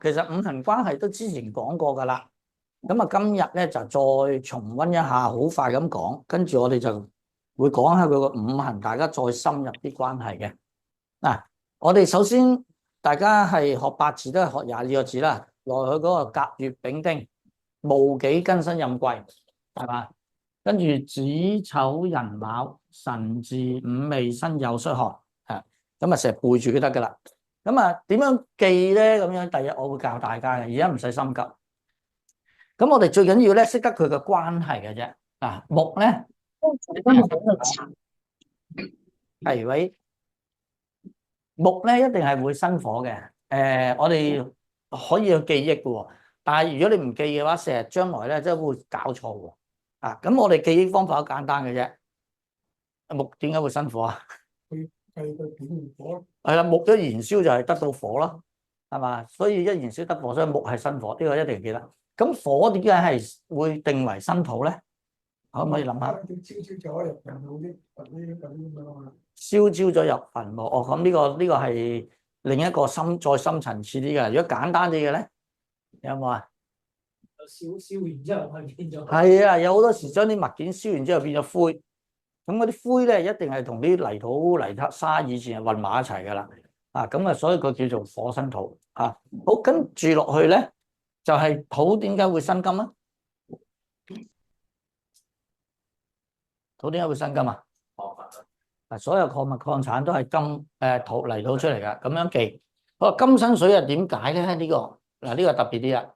其實五行關係都之前講過㗎啦，咁啊今日咧就再重溫一下，好快咁講，跟住我哋就會講下佢個五行，大家再深入啲關係嘅。嗱，我哋首先大家係學八字都係學22個字啦，落去嗰個甲乙丙丁戊己庚辛壬癸，係嘛？跟住子丑寅卯辰巳午未申酉戌亥，咁啊成日背住都得㗎啦。咁啊，點樣記咧？咁樣第日我會教大家嘅，而家唔使心急。咁我哋最緊要咧識得佢嘅關係嘅啫。嗱，木咧係喂，木咧一定係會生火嘅。我哋可以去記憶嘅喎，但係如果你唔記嘅話，成日將來咧真係會搞錯喎。咁我哋記憶方法好簡單嘅啫。木點解會生火啊？係個點火。係啦，木一燃燒就係得到火咯，係嘛？所以一燃燒得火，所以木係生火，呢個一定要記得。咁火點解係會定為生土咧？可唔可以諗下？燒焦咗入墳墓。哦，咁呢個係另一個再深層次啲嘅。如果簡單啲嘅咧，有冇啊？燒完之後係變咗。係啊，有好多時將啲物件燒完之後變咗灰。咁嗰啲灰咧，一定係同啲泥土、泥沙以前係混埋一齊噶啦。咁啊，所以佢叫做火生土。好，跟住落去咧，就係土點解會生金啊？土點解會生金啊？所有礦物礦產都係金土泥土出嚟噶，咁樣記。好，金生水啊，點解咧？呢個呢個特別啲啊。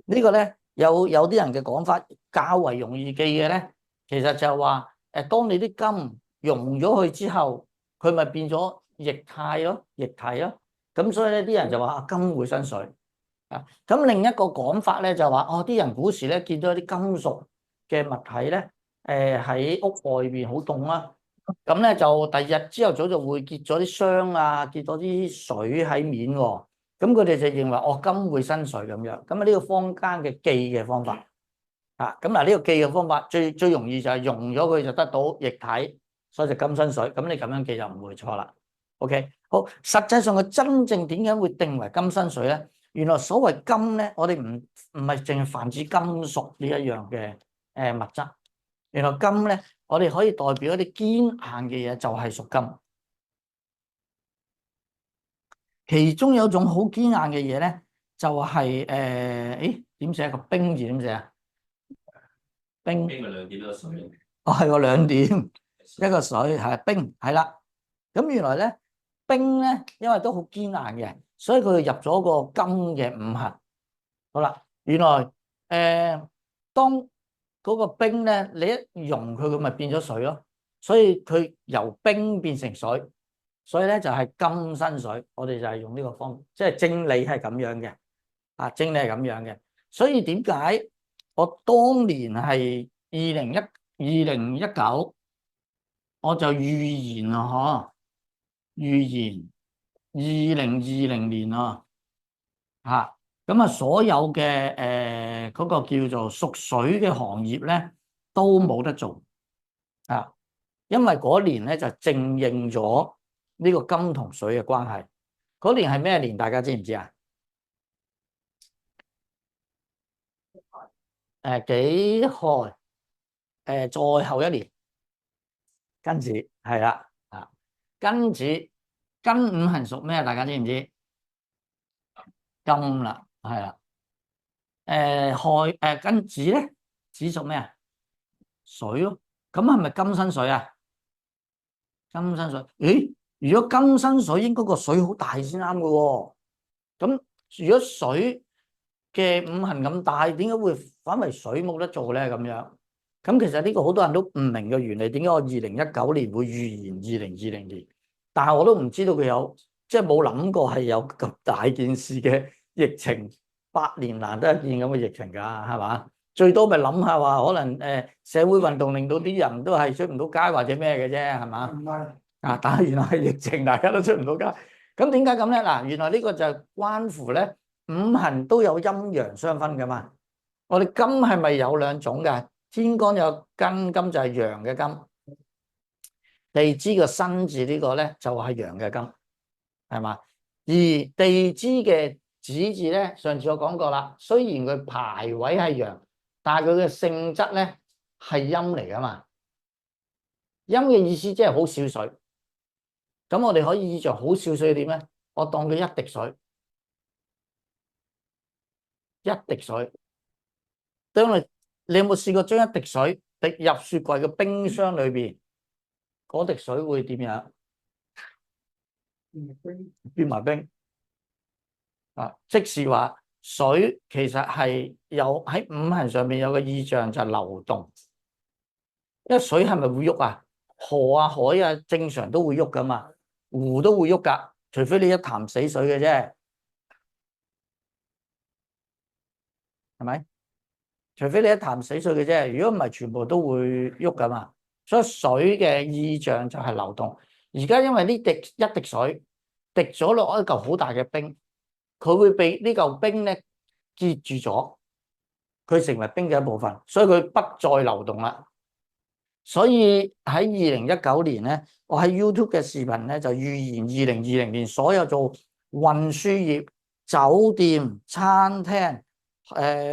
呢個咧有啲人嘅講法較為容易記嘅咧，其實就係話當你啲金溶咗去之後，佢咪變咗液態咯，液體咯。咁所以咧，啲人就話金會生水。咁另一個講法咧就話啲人古時咧見到一啲金屬嘅物體咧，喺屋外邊好凍啦，咁咧就第二日朝頭早就會結咗啲霜啊，結咗啲水喺面喎。咁佢哋就認為金會生水咁樣。咁啊呢個坊間嘅記嘅方法。咁嗱呢個記嘅方法最容易就係溶咗佢就得到液體，所以就金生水。咁你咁樣記就唔會錯啦。OK， 好，實際上佢真正點解會定為金生水咧？原來所謂金咧，我哋唔係淨係泛指金屬呢一樣嘅物質。原來金咧，我哋可以代表一啲堅硬嘅嘢，就係屬金。其中有一種好堅硬嘅嘢咧，就係點寫個冰字點寫啊？冰係兩點一個水。係個兩點一個水，係冰，係啦。咁原來咧，冰咧，因為都好堅硬嘅，所以佢入咗個金嘅五行。好啦，原來當嗰個冰咧，你一溶佢，佢咪變咗水咯。所以佢由冰變成水，所以咧就係金生水。我哋就係用呢個方法，即係正理係咁樣嘅。正理係咁樣嘅。所以點解我當年係2019，我就預言啊，預言2020年啊，咁啊所有嘅嗰個叫做屬水嘅行業咧都冇得做因為嗰年咧就正應咗呢個金同水嘅關係。嗰年係咩年？大家知唔知啊？己亥再後一年庚子，係啦庚子庚五行屬咩？大家知唔知？金啦，係啦。庚子咧，子屬咩啊？水咯。咁係咪金生水啊？金生水。咦？如果金生水，應該個水好大先啱嘅喎。咁如果水嘅五行咁大，點解會反為水冇得做咧？咁樣。咁其實呢個好多人都唔明嘅原理，點解我2019年會預言2020年？但係我都唔知道佢有，即係冇諗過係有咁大件事嘅疫情。百年難得一見咁嘅疫情㗎，係嘛？最多咪諗下話，可能社會運動令到啲人都係出唔到街或者咩嘅啫，係嘛？唔係啊，但係原來係疫情，大家都出唔到街。咁點解咁咧？嗱，原來呢個就關乎咧五行都有陰陽相分㗎嘛。我哋金係咪有兩種㗎？天干有庚金就係陽嘅金，地支個辛字呢個咧就係陽嘅金，係嘛？而地支嘅子字咧，上次我講過啦，雖然佢排位係陽，但係佢嘅性質咧係陰嚟噶嘛。陰嘅意思即係好少水，咁我哋可以意象好少水點咧？我當佢一滴水，一滴水。當你有冇試過將一滴水滴入雪櫃嘅冰箱裏邊，嗰滴水會點樣？變埋冰啊！即是話水其實係有喺五行上面有個意象就係流動，因為水係咪會喐啊？河啊、海啊，正常都會喐噶嘛，湖都會喐噶，除非你一潭死水嘅啫，係咪？除非你一潭死水嘅啫，如果唔係，全部都會喐噶嘛。所以水嘅意象就係流動。而家因為呢一滴水滴咗落一嚿好大嘅冰，佢會被呢嚿冰咧結住咗，佢成為冰嘅一部分，所以佢不再流動啦。所以喺2019年咧，我喺 YouTube 嘅視頻咧就預言2020年所有做運輸業、酒店、餐廳、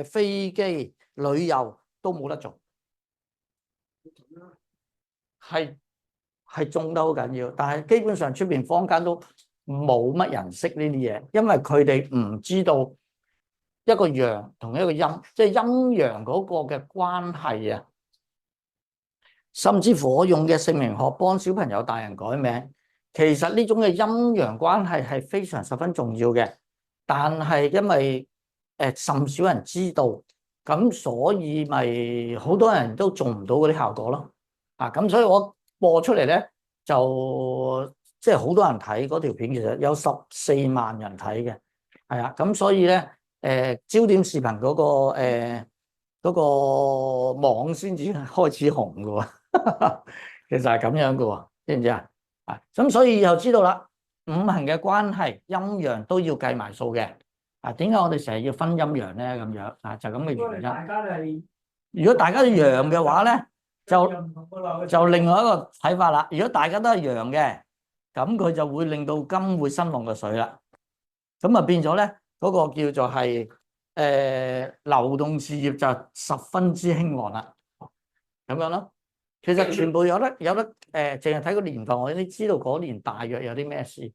飛機、旅遊都冇得做，係中得好緊要。但係基本上出邊坊間都冇乜人識呢啲嘢，因為佢哋唔知道一個陽同一個陰，即係陰陽嗰個嘅關係啊。甚至乎我用嘅姓名學幫小朋友大人改名，其實呢種嘅陰陽關係係非常十分重要嘅，但係因為甚少人知道，咁所以咪好多人都做唔到嗰啲效果咯。啊，咁所以我播出嚟咧就即係好多人睇嗰條片，其實有14萬人睇嘅，係啊，咁所以咧焦點視頻嗰個網先至開始紅嘅喎。其實係咁樣嘅喎，知唔知啊？啊，咁所以又知道啦，五行嘅關係陰陽都要計埋數嘅。啊，點解我哋成日要分陰陽咧？咁樣啊，就咁嘅原因。如果大家都陽嘅話咧，就另外一個睇法啦。如果大家都係陽嘅，咁佢就會令到金會生旺個水啦。咁啊變咗咧，嗰個叫做係流動事業就十分之興旺啦。咁樣咯。其實全部有得淨係睇個年份，我已經知道嗰年大約有啲咩事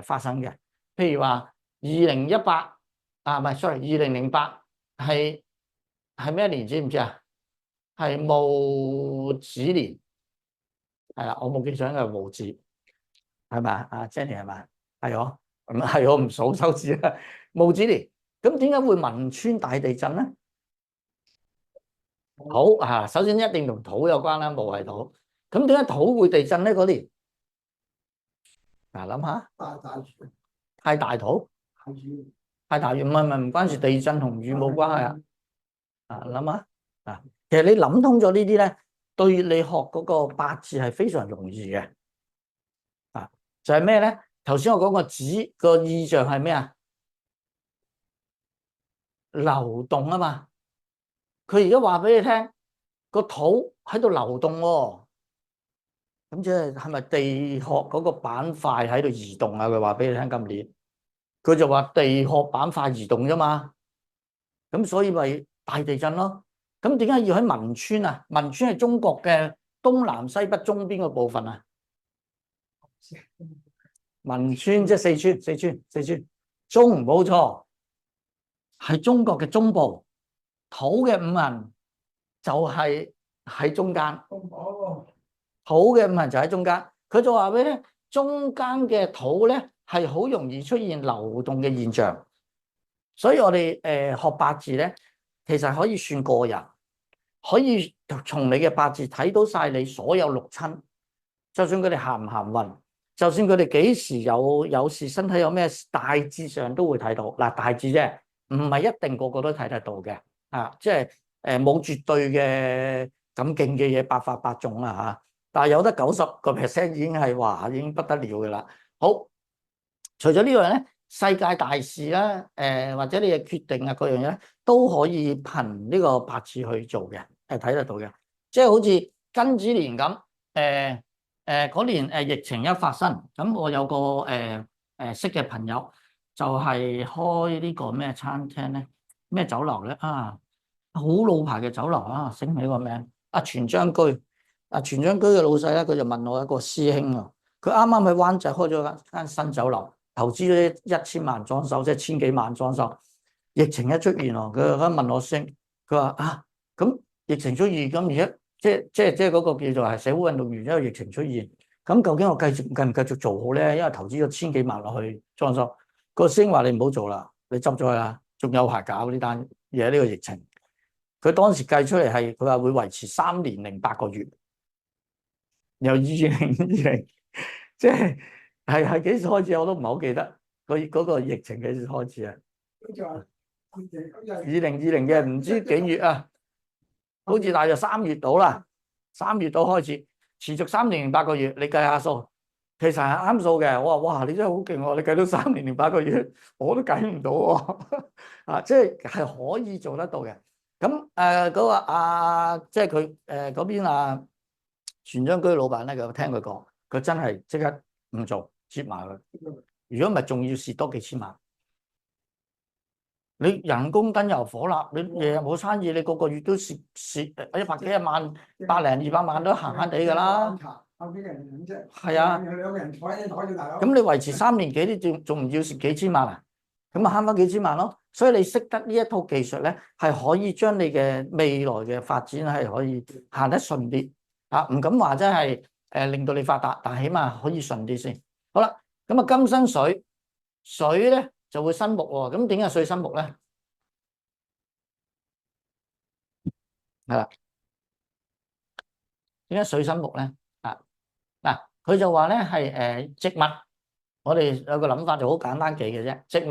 發生嘅。譬如話2018啊，唔係，sorry，2008係咩年？知唔知啊？係戊子年，係啦，我冇記錯應該係戊子，係咪啊？Jenny 係咪？係我，係我唔數手指啦。戊子年，咁點解會汶川大地震咧？土啊，首先一定同土有關啦，戊係土。咁點解土會地震咧？嗰年嗱，諗下，太大土，太大雨，唔關事，地震同雨冇關係啊。啊，諗下啊，其實你諗通咗呢啲咧，對你學嗰個八字係非常容易嘅。啊，就係咩咧？頭先我講個子個意象係咩啊？流動啊嘛。佢而家話俾你聽，個土喺度流動喎。咁即係咪地殼嗰個板塊喺度移動啊？佢話俾你聽，今年佢就話地殼板塊移動啫嘛。咁所以咪大地震咯。咁點解要喺汶川啊？汶川係中國嘅東南西北中邊個部分啊？汶川即係四川中，冇錯，係中國嘅中部。土嘅五行就係喺中間。土嘅五行就喺中間，佢就話俾你聽，中間嘅土咧係好容易出現流動嘅現象，所以我哋學八字咧，其實可以算個人，可以從你嘅八字睇到晒你所有六親，就算佢哋行唔行運，就算佢哋幾時有事，身體有咩，大致上都會睇到嗱，大致啫，唔係一定個個都睇得到嘅，即係冇絕對嘅咁勁嘅嘢百發百中啦嚇，但係有得90%已經係話已經不得了嘅啦。好，除咗呢樣咧，世界大事啦，或者你嘅決定啊各樣嘢咧，都可以憑呢個八字去做嘅，係睇得到嘅。即係好似庚子年咁，嗰年疫情一發生，咁我有個識嘅朋友就係開呢個咩餐廳咧，咩酒樓咧啊，好老牌嘅酒樓啊，醒唔起個名，阿全章居，阿全章居嘅老細咧，佢就問我一個師兄啊，佢啱啱喺灣仔開咗間新酒樓，投資咗1000萬裝修，即係千幾萬裝修，疫情一出現喎，佢問我師兄，佢話啊，咁疫情出現，咁而家即係嗰個叫做係社會運動員，因為疫情出現，咁究竟我繼唔繼續做好咧？因為投資咗千幾萬落去裝修，個師兄話你唔好做啦，你執咗佢啦，仲有排搞呢單嘢呢個疫情。佢當時計出嚟係佢話會維持3年零8個月，由2020即係幾時開始我都唔係好記得，嗰個疫情幾時開始啊？2020嘅唔知幾月啊？好似大約3月到啦，3月到開始持續3年零8個月，你計下數，其實係啱數嘅。我話哇，你真係好勁喎！你計到3年零8個月，我都計唔到喎。啊，即係可以做得到嘅。咁嗰個即係佢嗰邊全章居老闆咧，佢聽佢講，佢真係即刻唔做，接埋佢。如果唔係，仲要蝕多幾千萬。你人工燈油火蠟，你日日冇生意，你個個月都蝕100幾1萬，100零200萬都閒閒地㗎啦。係啊，咁你維持3年幾，你仲唔要蝕幾千萬啊？咁啊慳翻幾千萬咯。所以你識得呢一套技術咧，係可以將你嘅未來嘅發展係可以行得順啲啊。唔敢話真係令到你發達，但係起碼可以順啲先。好啦，咁啊金生水，水咧就會生木喎。咁點解水生木咧？係啦，點解水生木咧？嗱，佢就話咧係植物，我哋有個諗法就好簡單記嘅啫。植物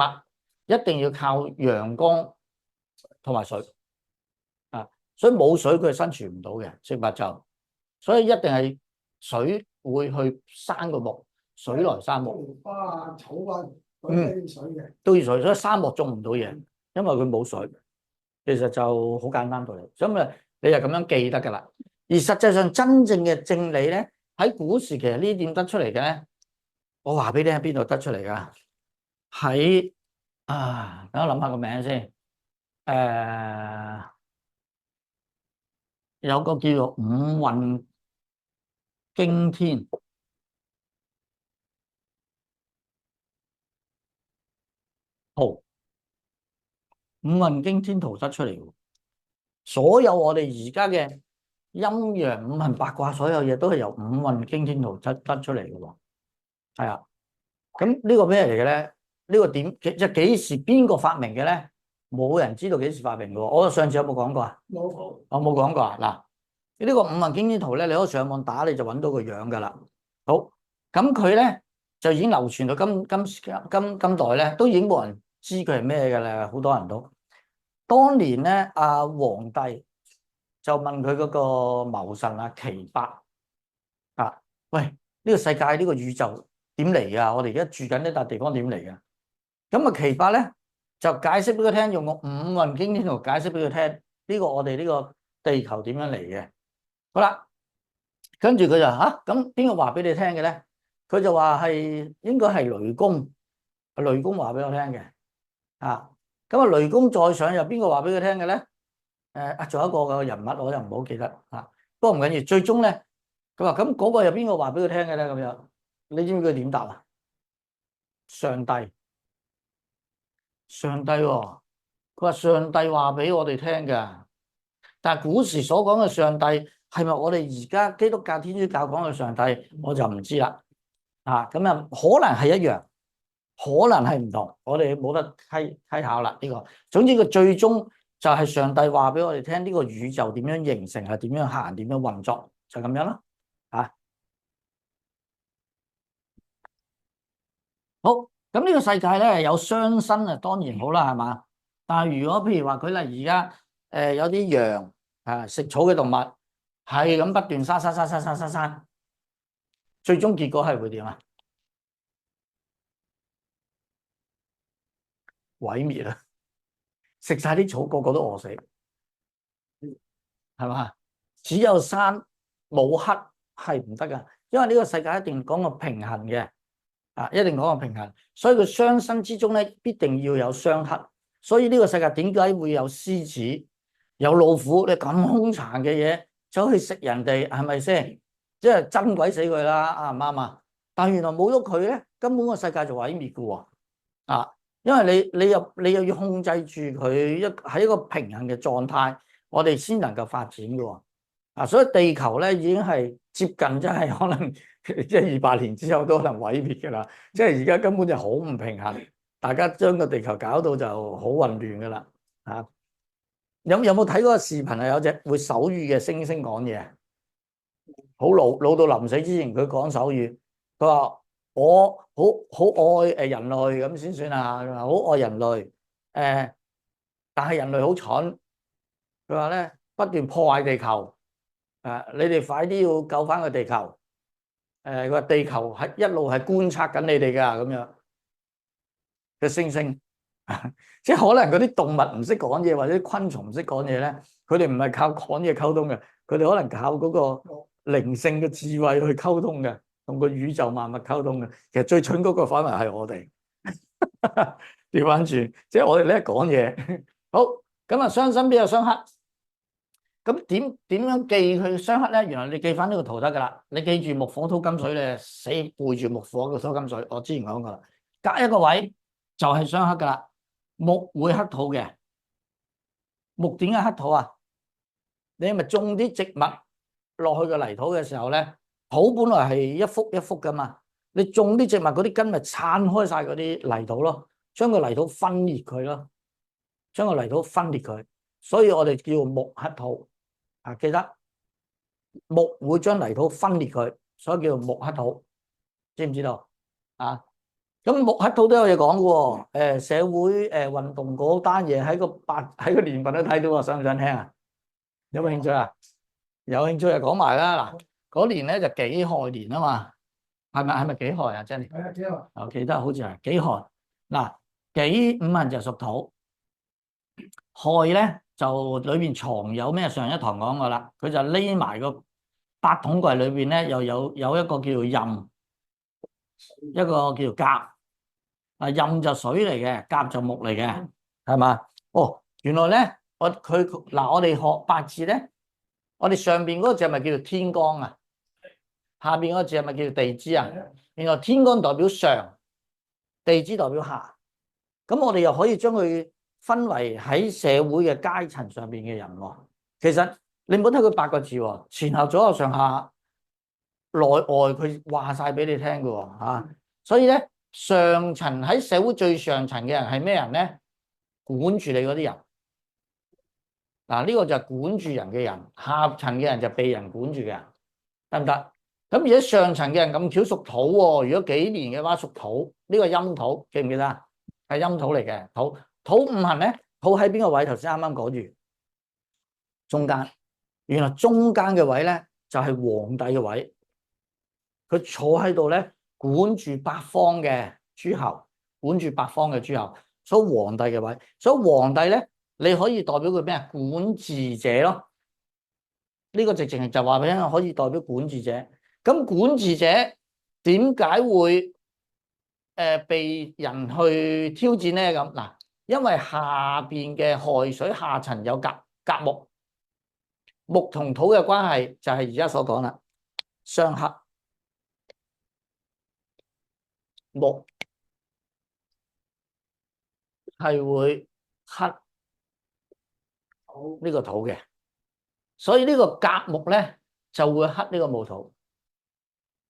一定要靠陽光同埋水啊，所以冇水佢係生存唔到嘅植物就，所以一定係水會去生個木，水來生木。花啊草啊，都要水嘅，都要水，所以沙漠種唔到嘢，因為佢冇水。其實就好簡單道理，所以你就咁樣記得噶啦。而實際上真正嘅正理咧，喺古時其實呢點得出嚟嘅咧，我話俾你聽喺邊度得出嚟噶？喺等我諗下個名先。有個叫做五運驚天圖，五運驚天圖得出嚟嘅。所有我哋而家嘅陰陽五行八卦，所有嘢都係由五運驚天圖得出嚟嘅喎。係啊。咁呢個咩嚟嘅咧？呢個點即係幾時邊個發明嘅咧？冇人知道幾時發明嘅喎。我上次有冇講過啊？冇，我冇講過啊。嗱，呢個五運驚天圖咧，你可以上網打，你就揾到個樣噶啦。好，咁佢咧就已經流傳到今代咧，都已經冇人知佢係咩嘅啦。好多人都當年咧，皇帝就問佢嗰個謀臣岐伯啊，喂，呢個世界呢個宇宙點嚟噶？我哋而家住緊呢笪地方點嚟噶？咁岐伯咧就解釋俾佢聽，用個五運驚天圖解釋俾佢聽，呢個我哋呢個地球點樣嚟嘅？好啦，跟住佢就咁邊個話俾你聽嘅咧？佢就話係應該係雷公，雷公話俾我聽嘅。咁雷公再上又邊個話俾佢聽嘅咧？仲有一個人物我又唔好記得不過唔緊要，最終咧佢話咁嗰個又邊個話俾佢聽嘅咧？咁樣你知唔知佢點答啊？上帝，上帝喎，佢話上帝話俾我哋聽嘅。但係古時所講嘅上帝係咪我哋而家基督教天主教講嘅上帝，我就唔知啦。咁可能係一樣，可能係唔同，我哋冇得稽考啦呢個。總之佢最終就係上帝話俾我哋聽，呢個宇宙點樣形成，係點樣行，點樣運作，就咁樣啦。好，咁呢個世界咧有雙生啊，當然好啦，係嘛？但係如果譬如話佢例而家有啲羊啊食草嘅動物係咁不斷生，最終結果係會點啊？毀滅啦！食晒啲草，個個都餓死，係嘛？只有山冇黑係唔得噶，因為呢個世界一定講個平衡嘅，啊，一定講個平衡。所以佢雙生之中咧，必定要有雙黑。所以呢個世界點解會有獅子、有老虎？你咁兇殘嘅嘢走去食人哋，係咪先？即係憎鬼死佢啦，啱唔啱啊？但原來冇咗佢咧，根本個世界就毀滅噶喎，啊！因為你又要控制住佢喺一個平衡嘅狀態，我哋先能夠發展嘅喎。啊，所以地球咧已經係接近，真係可能即係200年之後都可能毀滅嘅啦。即係而家根本就好唔平衡，大家將個地球搞到就好混亂嘅啦。啊，有冇睇嗰個視頻係有隻會手語嘅猩猩講嘢？好老到臨死之前，佢講手語，佢話我好愛人類咁先算啊，佢話好愛人類但係人類好蠢，佢話咧不斷破壞地球，你哋快啲要救翻個地球，佢話地球係一路係觀察緊你哋噶咁樣嘅猩猩，即係可能嗰啲動物唔識講嘢，或者啲昆蟲唔識講嘢咧，佢哋唔係靠講嘢溝通嘅，佢哋可能靠嗰個靈性嘅智慧去溝通嘅，同個宇宙萬物溝通嘅。其實最蠢嗰個反而係我哋，調翻轉，即係我哋叻講嘢。好，咁啊，雙生邊有雙黑？咁點樣記佢雙黑咧？原來你記翻呢個圖得噶啦，你記住木火土金水咧，死背住木火嘅土金水。我之前講過啦，隔一個位就係雙黑噶啦。木會克土嘅，木點解克土啊？你係咪種啲植物落去個泥土嘅時候咧，土本來係一幅一幅噶嘛，你種啲植物嗰啲根咪撐開晒嗰啲泥土咯，將個泥土分裂佢咯，將個泥土分裂佢，所以我哋叫木克土啊，記得木會將泥土分裂佢，所以叫做木克土，知唔知道啊？咁木克土都有嘢講嘅喎，社會運動嗰單嘢喺個年份都睇到啊，想唔想聽啊？有冇興趣啊？有興趣就講埋啦。嗱，嗰年咧就己亥年啊嘛，係咪己亥啊？Jenny？係啊，己亥。我記得好似係己亥。嗱，己五行就屬土，亥咧就裏邊藏有咩？上一堂講過啦，佢就匿埋個八筒櫃裏邊咧，又有一個叫做壬，一個叫做甲。啊，壬就水嚟嘅，甲就木嚟嘅，係嘛？哦，原來咧，我哋學八字咧，我哋上邊嗰個字係咪叫做天干啊？下邊嗰個字係咪叫做地支啊？原來天干代表上，地支代表下。咁我哋又可以將佢分為喺社會嘅階層上邊嘅人喎。其實你唔好睇佢8個字喎，前後左右上下內外佢話晒俾你聽嘅喎嚇。所以咧，上層喺社會最上層嘅人係咩人咧？管住你嗰啲人。嗱，呢個就係管住人嘅人，下層嘅人就被人管住嘅人，得唔得？咁而家上層嘅人咁巧屬土喎，如果幾年嘅話屬土，呢個陰土記唔記得啊？係陰土嚟嘅，土五行咧，土喺邊個位？頭先啱啱講住中間，原來中間嘅位咧就係皇帝嘅位，佢坐喺度咧管住八方嘅諸侯，管住八方嘅諸侯，所以皇帝嘅位，所以皇帝咧你可以代表佢咩啊？管治者咯，呢個直情就話俾你聽，可以代表管治者。咁管治者點解會被人去挑戰咧？咁嗱，因為下邊嘅亥水下層有甲木，木同土嘅關係就係而家所講啦，相克，木係會克呢個土嘅，所以呢個甲木咧就會克呢個戊土，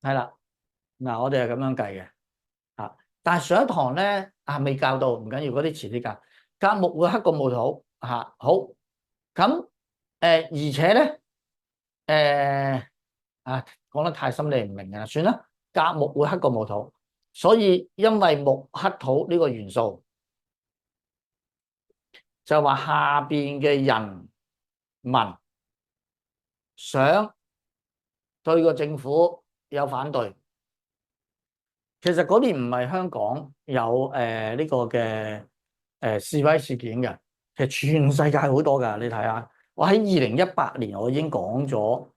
係啦。嗱，我哋係咁樣計嘅。啊！但係上一堂咧未教到，唔緊要，嗰啲遲啲教。甲木會克個戊土嚇，好咁而且咧講得太深你唔明啊，算啦。甲木會克個戊土，所以因為木克土呢個元素，就話下邊嘅人民想對個政府有反對。其實嗰年唔係香港有呢個嘅示威事件嘅，其實全世界好多㗎。你睇下，我喺2018年我已經講咗，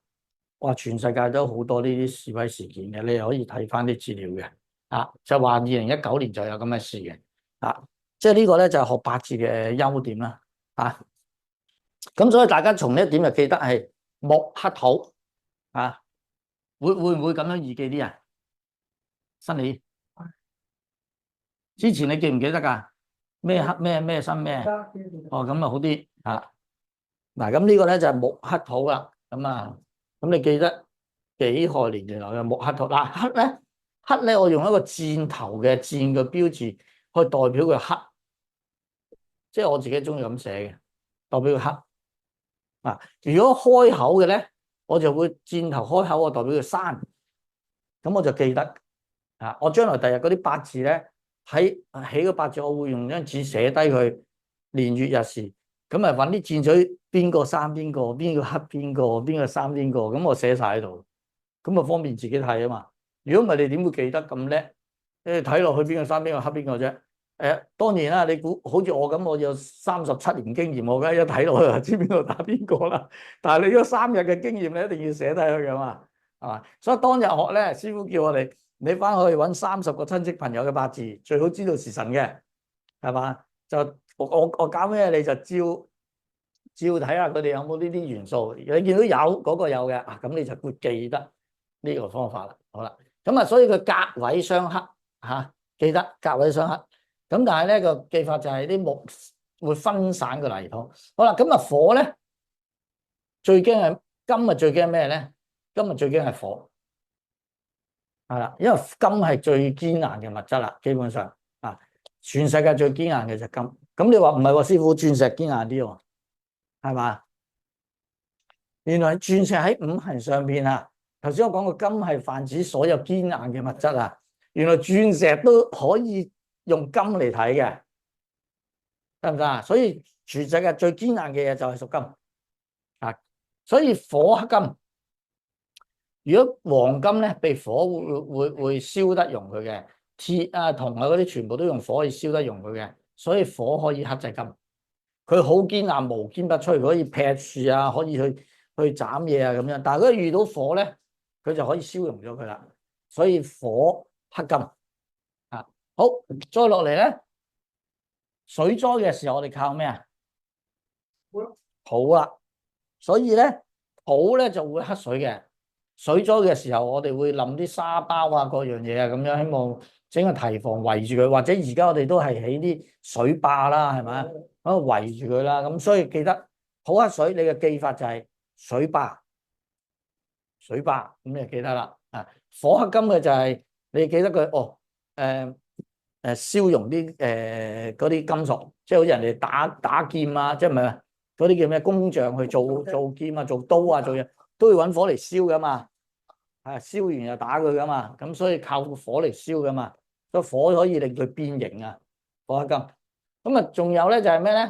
話全世界都好多呢啲示威事件嘅，你可以睇翻啲資料嘅。就話2019年就有咁嘅事嘅。即係呢個咧就係學八字嘅優點啦。咁所以大家從呢一點就記得係木克土。會唔會咁樣易記啲啊？新理之前你記唔記得噶？咩克咩辛咩？哦，咁啊好啲。嗱，咁呢個咧就係木克土啦。咁你記得己亥年原來嘅木克土。克咧我用一個箭頭嘅箭嘅標誌去代表佢克，即係我自己中意咁寫嘅，代表佢克。如果開口嘅咧，我就會箭頭開口，我代表佢山。咁我就記得。我將來第日嗰啲八字咧，喺起個八字，我會用張紙寫低佢年月日時，咁啊揾啲箭嘴，邊個生邊個，邊個克邊個，邊個生邊個，咁我寫晒喺度，咁啊方便自己睇啊嘛。如果唔係，你點會記得咁叻？你睇落去邊個生邊個克邊個啫？當然啦，你估好似我咁，我有37年經驗，我梗係一睇落去就知邊個打邊個啦。但係你嗰3日嘅經驗，你一定要寫低佢噶嘛，係嘛？所以當日學咧，師傅叫我哋，你翻去揾30個親戚朋友嘅八字，最好知道時辰嘅，係嘛？就我搞咩，你就照睇下佢哋有冇呢啲元素。你見到有嗰個有嘅，咁你就會記得呢個方法啦。好啦，咁所以佢隔位相克記得隔位相克。咁但係咧個記法就係啲木會分散個泥土。好啦，咁火咧最驚係金，最驚咩咧？金最驚係火，係啦，因為金係最堅硬嘅物質啦，基本上全世界最堅硬嘅就係金。咁你話唔係喎，師傅，鑽石堅硬啲喎，係嘛？原來鑽石喺五行上邊啊。頭先我講過金係泛指所有堅硬嘅物質啊，原來鑽石都可以用金嚟睇嘅，得唔得啊？所以全世界最堅硬嘅嘢就係屬金。所以火克金。如果黃金咧被火會燒得溶佢嘅，鐵啊銅啊嗰啲全部都用火可以燒得溶佢嘅，所以火可以克制金。佢好堅硬，無堅不摧，可以劈樹啊，可以去斬嘢啊咁樣。但係如果遇到火咧，佢就可以燒溶咗佢啦。所以火克金。好，再落嚟咧，水災嘅時候我哋靠咩啊？土啊。所以咧土咧就會克水嘅。水災嘅時候，我哋會冧啲沙包啊，各樣嘢啊，咁樣希望整個堤防圍住佢，或者而家我哋都係起啲水壩啦，係咪？咁圍住佢啦。咁所以記得土克水，你嘅記法就係水壩，水壩咁你就記得啦。火克金嘅就係你記得佢燒溶啲嗰啲金屬，即係好似人哋打劍啊，即係唔係嗰啲叫咩工匠去做劍啊、做刀啊、做嘢都要揾火嚟燒噶嘛。燒完又打佢噶嘛，咁所以靠火嚟燒噶嘛，所以火可以令佢變形啊。火克金。咁仲有咧就係咩咧？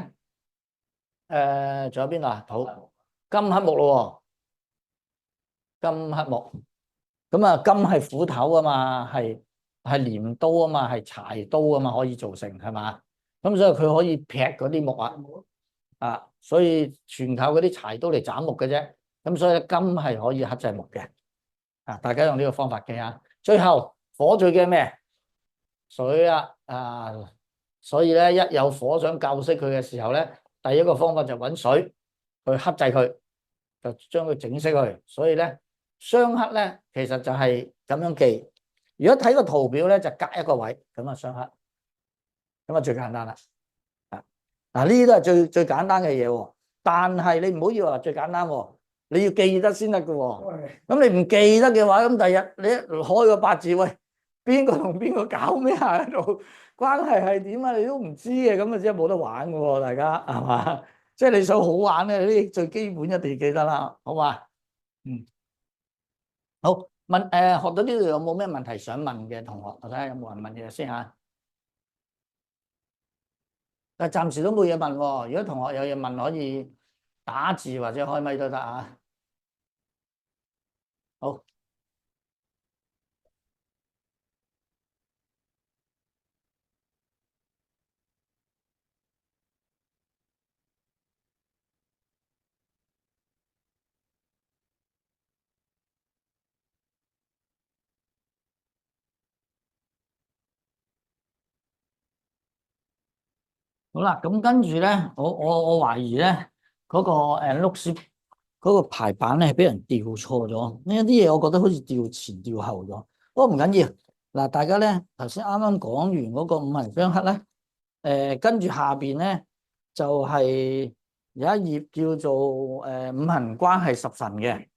仲有邊度啊？土金克木咯。金克木。咁金係斧頭啊嘛，係鐮刀啊嘛，係柴刀啊嘛，可以做成係嘛？咁所以佢可以劈嗰啲木所以全靠嗰啲柴刀嚟斬木嘅啫。咁所以金係可以克制木嘅。大家用呢個方法記下。最後火最驚咩？水所以咧一有火想救熄佢嘅時候咧，第一個方法就揾水去克制佢，就將佢整熄佢。所以咧相克咧其實就係咁樣記。如果睇個圖表咧就隔一個位咁相克，咁最簡單啦。呢啲都係最簡單嘅嘢，但係你唔好以為最簡單，你要記得先得噶。咁你唔記得嘅話，咁第日你一開個八字，喂，邊個同邊個搞咩喺度，關係係點啊？你都唔知嘅，咁真係冇得玩噶，大家係嘛？即係你想好玩咧，呢啲最基本一定要記得啦，好嘛？好，學到呢度有冇咩問題想問嘅同學？我睇下有冇人問嘢先吓。但係暫時都冇嘢問喎。如果同學有嘢問，可以打字或者開咪都得啊。好。好啦，咁跟住咧，我懷疑咧嗰個碌屎嗰個排版咧係俾人調錯咗，呢一啲嘢我覺得好似調前調後咗。不過唔緊要，嗱，大家咧頭先啱啱講完嗰個五行相克咧，跟住下邊咧就係有一頁叫做五行關係十神嘅，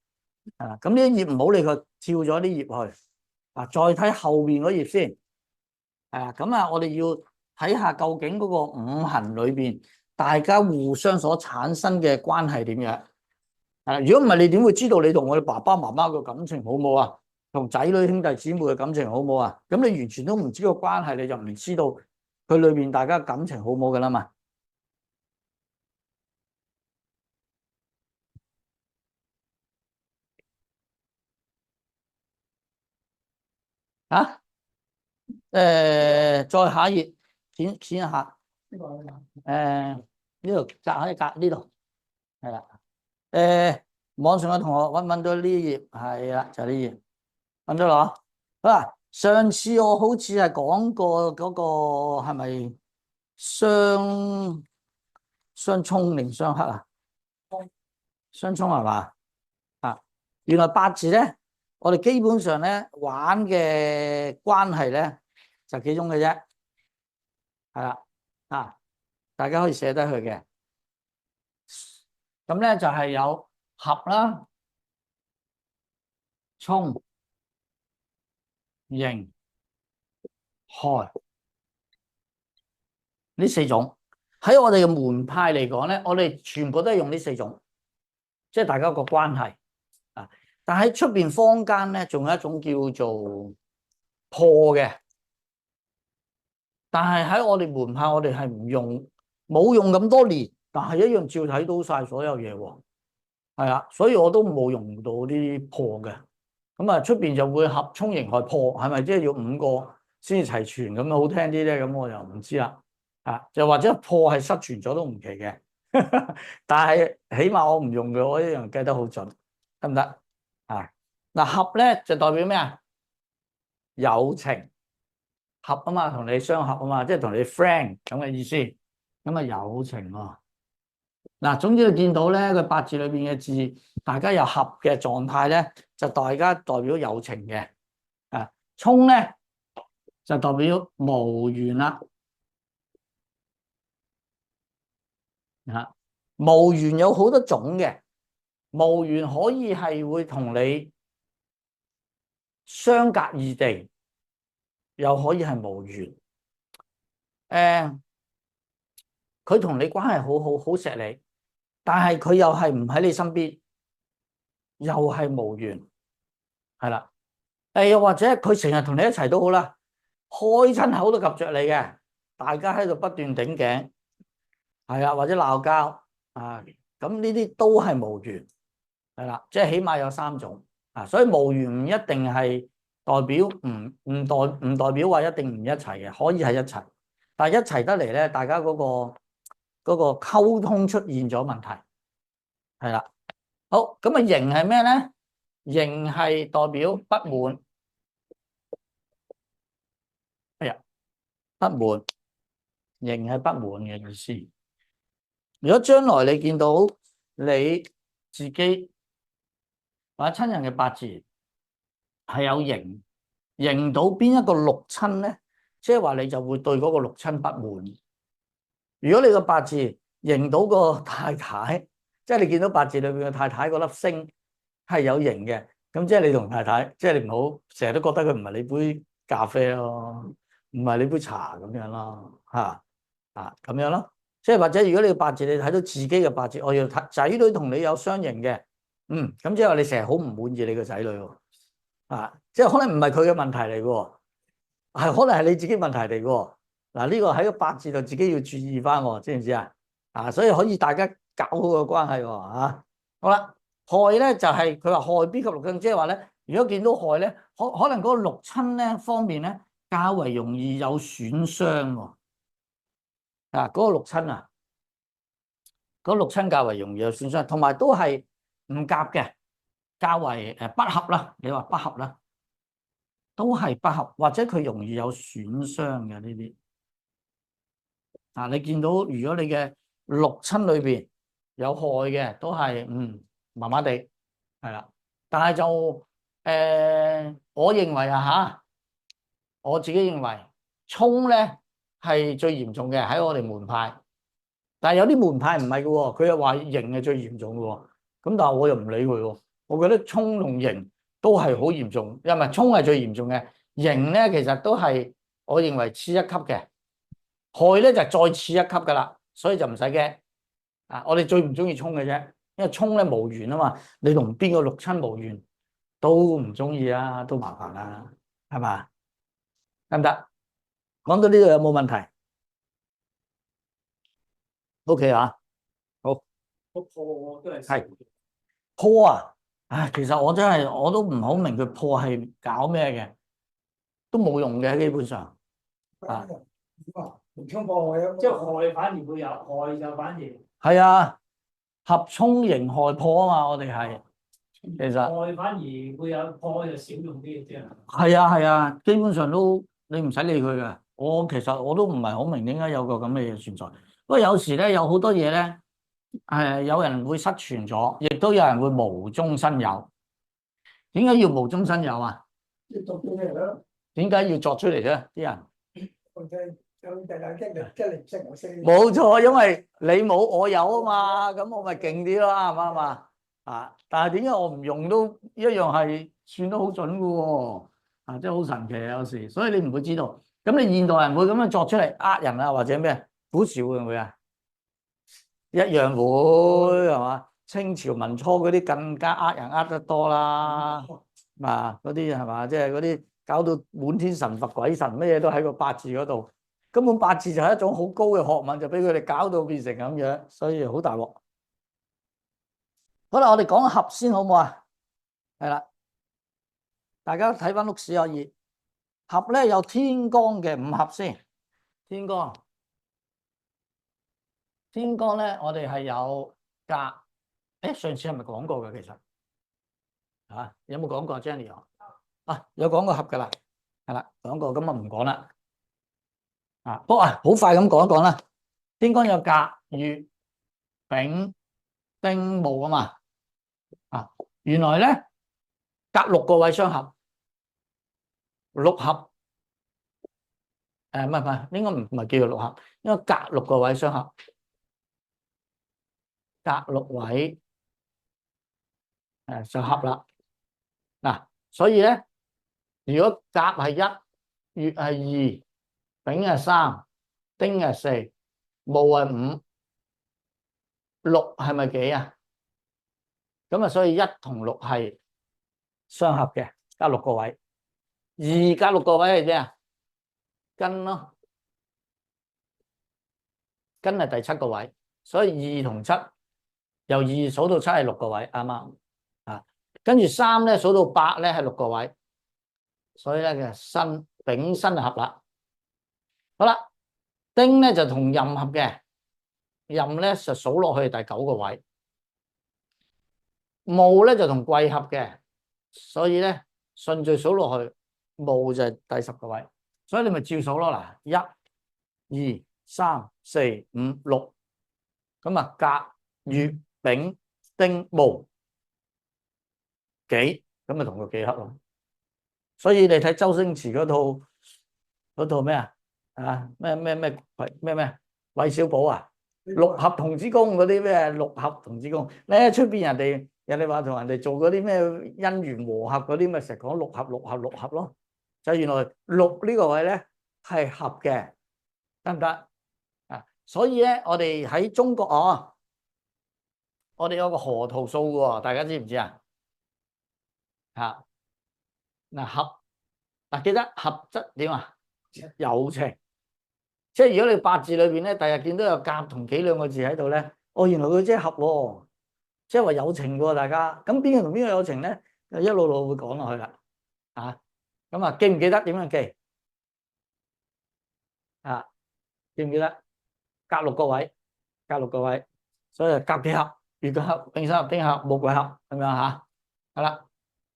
啊，咁呢一頁唔好理佢，跳咗啲頁去，啊，再睇後邊嗰頁先。咁啊，我哋要睇下究竟嗰個五行裏邊，大家互相所產生嘅關係點樣？如果唔係，你點會知道你同我哋爸爸媽媽嘅感情好唔好啊？同仔女兄弟姊妹嘅感情好唔好啊？咁你完全都唔知個關係，你就唔知道佢裏邊大家感情好唔好噶啦嘛？啊？再下一頁，剪一下。呢度隔喺隔呢度，係啦。網上嘅同學搵到呢頁，係啦，就係呢頁，搵到啦。啊，上次我好似係講過嗰個係咪相沖定相克啊？相沖係嘛？啊，原來八字咧，我哋基本上咧玩嘅關係咧就幾種嘅啫，係啦，啊，大家可以寫低佢嘅。咁咧就係有合啦、沖、刑、害呢四種。喺我哋嘅門派嚟講咧，我哋全部都係用呢四種，即係大家個關係啊。但喺出邊坊間咧，仲有一種叫做破嘅，但係喺我哋門派，我哋係唔用，冇用咁多年，但係一樣照睇到晒所有嘢喎。係啊，所以我都冇用到啲破嘅。咁啊，出邊就會合沖刑害破，係咪即係要五個先至齊全咁好聽啲咧？咁我又唔知啦。啊，就或者破係失傳咗都唔奇嘅。但係起碼我唔用嘅，我一樣計得好準，得唔得？啊，嗱，合咧就代表咩啊？友情合啊嘛，同你相合啊嘛，即係同你 friend 咁嘅意思。咁啊，友情喎。嗱，總之你見到咧，佢八字裏邊嘅字，大家有合嘅狀態咧，就大家代表友情嘅。啊，沖咧就代表無緣啦。啊，無緣有好多種嘅，無緣可以係會同你相隔異地，又可以係無緣。佢同你關係好錫你，但係佢又係唔喺你身邊，又係無緣，係啦。又或者佢成日同你一齊都好啦，開親口都及着你嘅，大家喺度不斷頂頸，係啊，或者鬧交啊，咁呢啲都係無緣，係啦，即係起碼有三種啊，所以無緣唔一定係代表唔代表話一定唔一齊嘅，可以係一齊，但係一齊得嚟咧，大家嗰個溝通出現咗問題，係啦。好，咁啊，刑係咩咧？刑係代表不滿。哎呀，不滿，刑係不滿嘅意思。如果將來你見到你自己或者親人嘅八字係有刑到邊一個六親咧，即係話你就會對嗰個六親不滿。如果你個八字刑到個太太，即係你見到八字裏邊嘅太太嗰粒星係有刑嘅，咁即係你同太太，即係你唔好成日都覺得佢唔係你杯咖啡咯，唔係你杯茶咁樣咯，咁樣咯。即係或者如果你個八字你睇到自己嘅八字，我要睇仔女同你有相刑嘅，咁即係話你成日好唔滿意你個仔女喎，即係可能唔係佢嘅問題嚟嘅，係可能係你自己問題嚟嘅。嗱，呢個喺個八字度自己要注意翻喎，知唔知啊？啊，所以可以大家搞好個關係喎嚇。好啦，害咧就係佢話害必及祿親，即係話咧，如果見到害咧，可能嗰個祿親咧方面咧較為容易有損傷喎。啊，嗰個祿親啊，嗰祿親較為容易有損傷，同埋都係唔夾嘅，較為不合啦。你話不合啦，都係不合，或者佢容易有損傷嘅呢啲。啊，你見到如果你嘅祿親裏邊有害嘅，都係麻麻地，係啦。但係就我認為啊嚇，我自己認為沖咧係最嚴重嘅喺我哋門派，但係有啲門派唔係嘅喎，佢又話刑係最嚴重嘅喎。咁但係我又唔理佢喎，我覺得沖同刑都係好嚴重，因為沖係最嚴重嘅，刑咧其實都係我認為次一級嘅。害咧就再次一級噶啦，所以就唔使驚啊！我哋最唔中意沖嘅啫，因為沖咧無緣啊嘛，你同邊個祿親無緣都唔中意啊，都麻煩啦，係嘛？得唔得？講到呢度有冇問題？OK 啊，好。個破都係破啊！唉，其實我都唔好明佢破係搞咩嘅，都冇用嘅基本上啊。唔沖破害啊，即係害反而會有，害就反而係啊，合沖刑害破啊嘛，我哋係其實害反而會有，破就少用啲嘅啫。係啊係啊，基本上都你唔使理佢嘅。其實我都唔係好明點解有個咁嘅嘢存在。不過有時咧有好多嘢咧，有人會失傳咗，亦都有人會無中生有。點解要無中生有啊？要作出嚟咯。點解要作出嚟咧？啲人？冇錯，因為你冇我有啊嘛，咁我咪勁啲咯，啱唔啱啊？啊！但係點解我唔用都一樣係算得好準嘅喎？啊，真係好神奇啊！有時，所以你唔會知道。咁你現代人會咁樣作出嚟呃人啊，或者咩？古時會唔會啊？一樣會係嘛？清朝民初嗰啲更加呃人呃得多啦。啊，嗰啲係嘛？即係嗰啲搞到滿天神佛鬼神，乜嘢都喺個八字嗰度。根本八字就係一種好高嘅學問，就俾佢哋搞到變成咁樣，所以好大鑊。好啦，我哋講合先好唔好啊？係啦，大家睇翻碌屎可以合咧，有天干嘅五合先。天干，天干咧，我哋係有甲。上次係咪講過嘅？其實有冇講過 Jenny 啊？有講過合噶啦，係啦，講過，咁啊唔講啦。不過好快咁講一講啦。天干有甲、乙、丙、丁、戊啊嘛。原來咧隔6個位相合，六合唔係，應該唔係叫做六合，因為隔6個位相合，隔6位就合啦。嗱，所以咧，如果甲係1，乙係2，丙係3，丁係4，戊係5，6係咪幾啊？咁啊，所以1同6係相合嘅，隔6個位。2隔6個位係咩啊？庚咯，庚係第7個位，所以2同7，由2數到7係6個位，啱啱啊？跟住3咧數到8咧係6個位，所以咧嘅辛丙辛就合啦。好啦，丁咧就同壬合嘅，壬咧就數落去第9個位，戊咧就同癸合嘅，所以咧順序數落去，戊就係第10個位，所以你咪照數咯。嗱，1、2、3、4、5、6，咁啊甲、乙、丙、丁、戊己，咁咪同個己合咯。所以你睇周星馳嗰套咩啊？咩韋小寶啊，六合童子功嗰啲咩六合童子功，你喺出邊人哋話同人哋做嗰啲咩姻緣和合嗰啲，咪成日講六合咯。就原來六呢個位咧係合嘅，得唔得啊？所以咧，我哋喺中國我哋有個河圖數嘅，大家知唔知啊？嗱合，記得合則點啊？有情。即係如果你八字裏邊咧，第日見到有甲同己兩個字喺度咧，哦，原來佢即係合喎，即係話有情喎，大家。咁邊個同邊個有情咧？就一路路會講落去啦。啊，咁啊，記唔記得點樣記？啊，記唔記得？隔六個位，隔六個位，所以甲己合、乙己合、丙辛合、丁合、戊癸合，咁樣吓。係啦，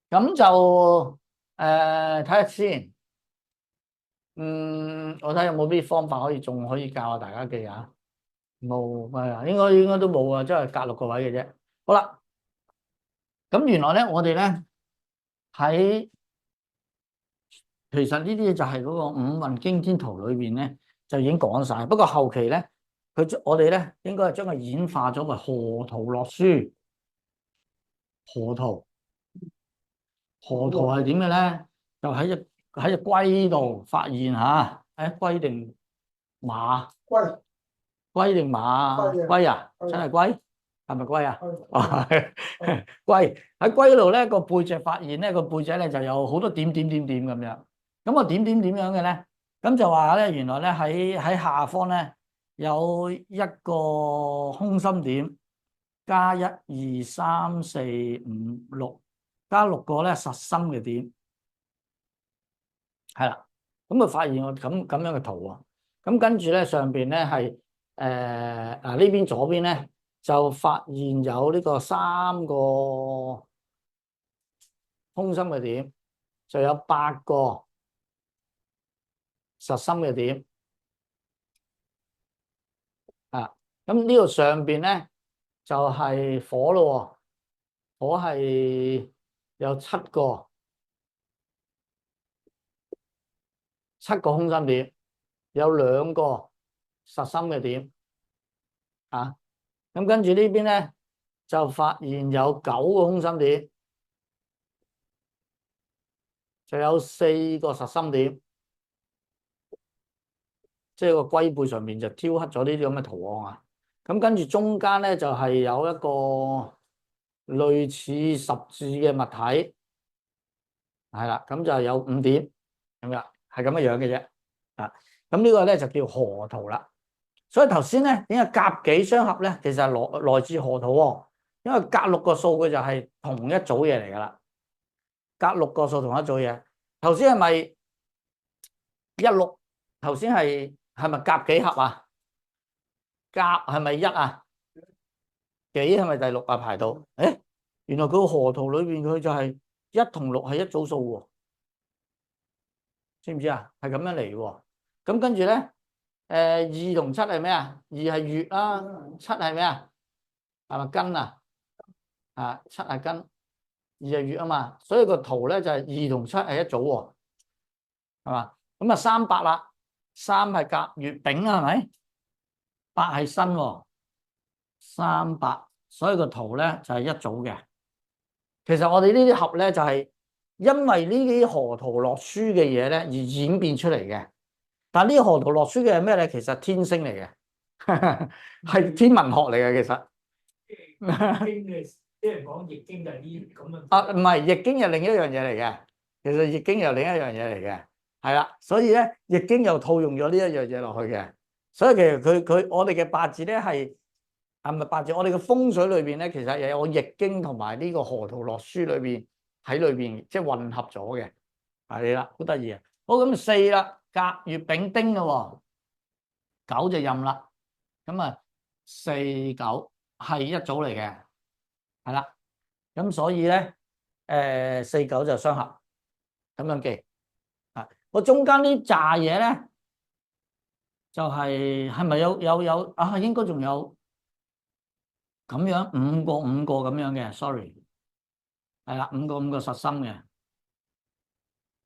咁就睇下先。我睇有冇啲方法仲可以教下大家記啊？冇係啊，應該都冇啊，即係隔六個位嘅啫。好啦，咁原來咧，我哋咧喺其實呢啲就係嗰個五運經天圖裏邊咧就已經講晒。不過後期咧，我哋咧應該係將佢演化咗為河圖洛書。河圖，河圖係點嘅咧？就喺隻龜度發現吓，龜定馬？龜定馬？龜啊，真係龜？係咪龜啊？龜喺龜度咧個背脊發現咧個背脊咧就有好多點點點點咁樣。咁個點點點樣嘅咧？咁就話咧原來咧喺下方咧有一個空心點，加一二三四五六，加六個咧實心嘅點，係啦。咁啊發現我咁樣嘅圖啊。咁跟住咧上邊咧係呢邊左邊咧就發現有呢個三個空心嘅點，就有八個實心嘅點啊。咁呢度上邊咧就係火咯，火係有七個空心點，有兩個實心嘅點啊。咁跟住呢邊咧就發現有九個空心點，就有四個實心點，即係個龜背上面就雕刻咗呢啲咁嘅圖案啊。咁跟住中間咧就係有一個類似十字嘅物體，係啦，咁就有五點咁樣，係咁嘅樣嘅啫。啊，咁呢個咧就叫河圖啦。所以頭先咧點解甲己相合咧？其實係來自河圖喎，因為隔六個數佢就係同一組嘢嚟噶啦。隔六個數同一組嘢，頭先係咪一六？頭先係咪甲幾合啊？甲係咪一啊？幾係咪第六啊？排到，誒，原來佢個河圖裏邊佢就係一同六係一組數喎，知唔知啊？係咁樣嚟喎。咁跟住咧，二同七係咩啊？二係月啦，七係咩啊？係咪庚啊？啊，七係庚，二係月啊嘛，所以個圖咧就係二同七係一組喎，係嘛？咁啊三八啦，三係甲乙丙啊，係咪？八係辛喎，三八，所以個圖咧就係一組嘅。其實我哋呢啲合咧就係因為呢啲河圖洛書嘅嘢咧而演變出嚟嘅。但係呢個河圖洛書嘅係咩咧？其實天星嚟嘅，係天文學嚟嘅。其實易經嘅，啲人講易經就係呢咁樣。啊，唔係，易經又另一樣嘢嚟嘅。其實易經又另一樣嘢嚟嘅，係啦。所以咧，易經又套用咗呢一樣嘢落去嘅。所以其實我哋嘅八字咧係咪八字？我哋嘅風水裏邊咧，其實又有易經同埋呢個河圖洛書裏邊喺裏邊即係混合咗嘅，係啦，好得意啊！好，咁四啦，甲乙丙丁嘅喎，九就壬啦，咁啊四九係一組嚟嘅，係啦，咁所以咧四九就相合，咁樣記啊。我中間呢扎嘢咧就係咪有啊？應該仲有咁樣五個咁樣嘅，sorry，係啦，五個實心嘅，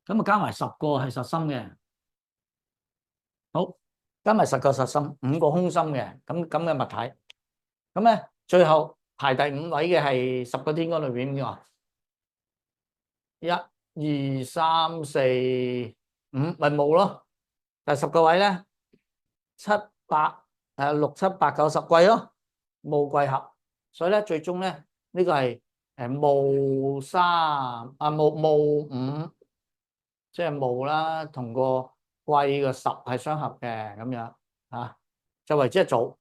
咁啊加埋10個係實心嘅，好，加埋10個實心，五個空心嘅，咁嘅物體，咁咧最後排第5位嘅係10個天干裏邊邊個？一、二、三、四、五，咪冇咯。第10個位咧，七八六七八九十貴咯，戊癸合，所以咧最終咧呢個係戊三戊五，即係戊啦，同個癸嘅10係相合嘅咁樣。啊，就為之一組，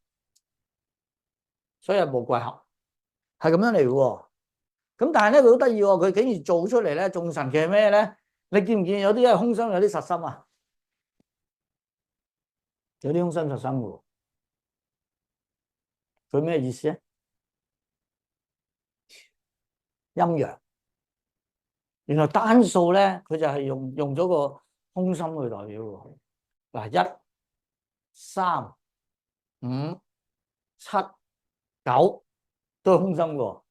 所以係無貴合，係咁樣嚟嘅喎。咁但係咧，佢好得意喎，佢竟然做出嚟咧，仲神奇係咩咧？你見唔見有啲係空心，有啲實心啊？有啲空心實心嘅，佢咩意思咧？陰陽。原來單數咧，佢就係用咗個空心去代表喎。嗱，一、三、五、七、九都係空心嘅。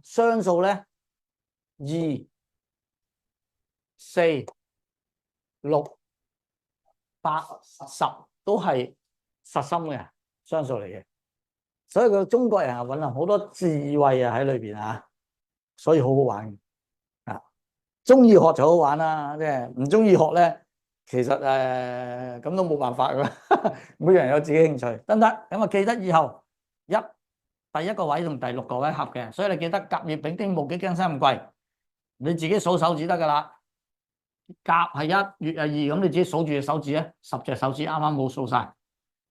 雙數咧，二、四、六、八、十都係實心嘅雙數嚟嘅。所以個中國人啊，蘊含好多智慧啊喺裏邊啊，所以好好玩啊！中意學就好玩啦，即係唔中意學咧，其實咁都冇辦法噶。每個人有自己興趣，得唔得？咁啊，記得以後第一個位同第六個位合嘅，所以你記得甲乙丙丁戊己庚辛壬癸，你自己數手指得噶啦。甲係一，乙係二，咁你自己數住隻手指咧，10隻手指啱啱冇數晒。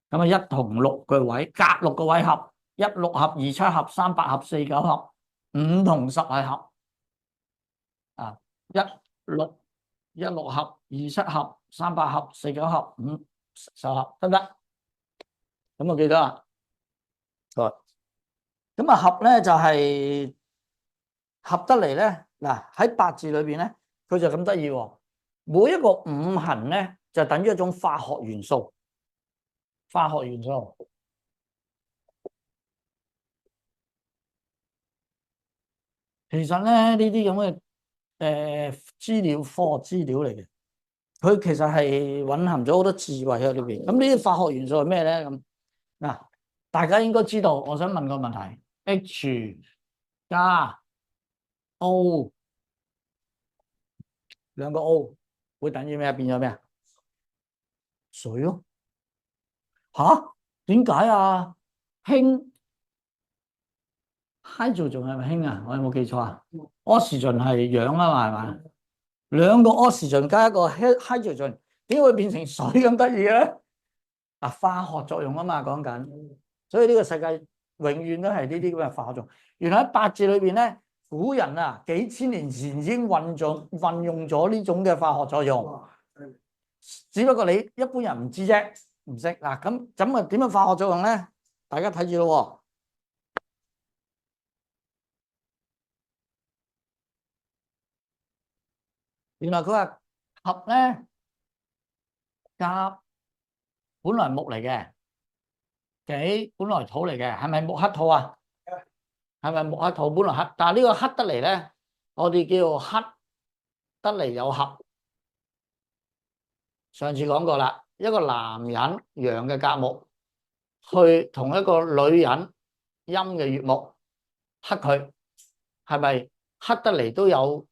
咁啊，一同六個位，隔六個位合，一六合，二七合，三八合，四九合，五同十係合。啊，一六合，二七合，三八合，四九合，五十合，得唔得？咁我記得啦。咁啊，合咧就係合得嚟咧。嗱，喺八字裏邊咧，佢就咁得意喎。每一個五行咧，就等於一種化學元素。化學元素，其實咧呢啲咁嘅資料，科學資料嚟嘅，佢其實係蘊含咗好多智慧喺裏邊。咁呢啲化學元素係咩咧？咁嗱，大家應該知道。我想問個問題 ：H 加 O 兩個 O 會等於咩？變咗咩啊？水咯。吓？點解啊？氫 hydrogen 係咪氫啊？我有冇記錯啊？oxygen 係氧啊嘛，係嘛？兩個 oxygen 加一個 hydrogen，點會變成水咁得意咧？嗱，化學作用啊嘛，講緊。所以呢個世界永遠都係呢啲咁嘅化學作用。原來喺八字裏邊咧，古人啊幾千年前已經運用咗呢種嘅化學作用，只不過你一般人唔知啫，唔識。嗱，咁啊點樣化學作用咧？大家睇住咯。原來佢話合咧，甲本來木嚟嘅，己本來土嚟嘅，係咪木克土啊？係咪木克土本來克？但係呢個克得嚟咧，我哋叫克得嚟有合。上次講過啦，一個男人陽嘅甲木去同一個女人陰嘅乙木克佢，係咪克得嚟都有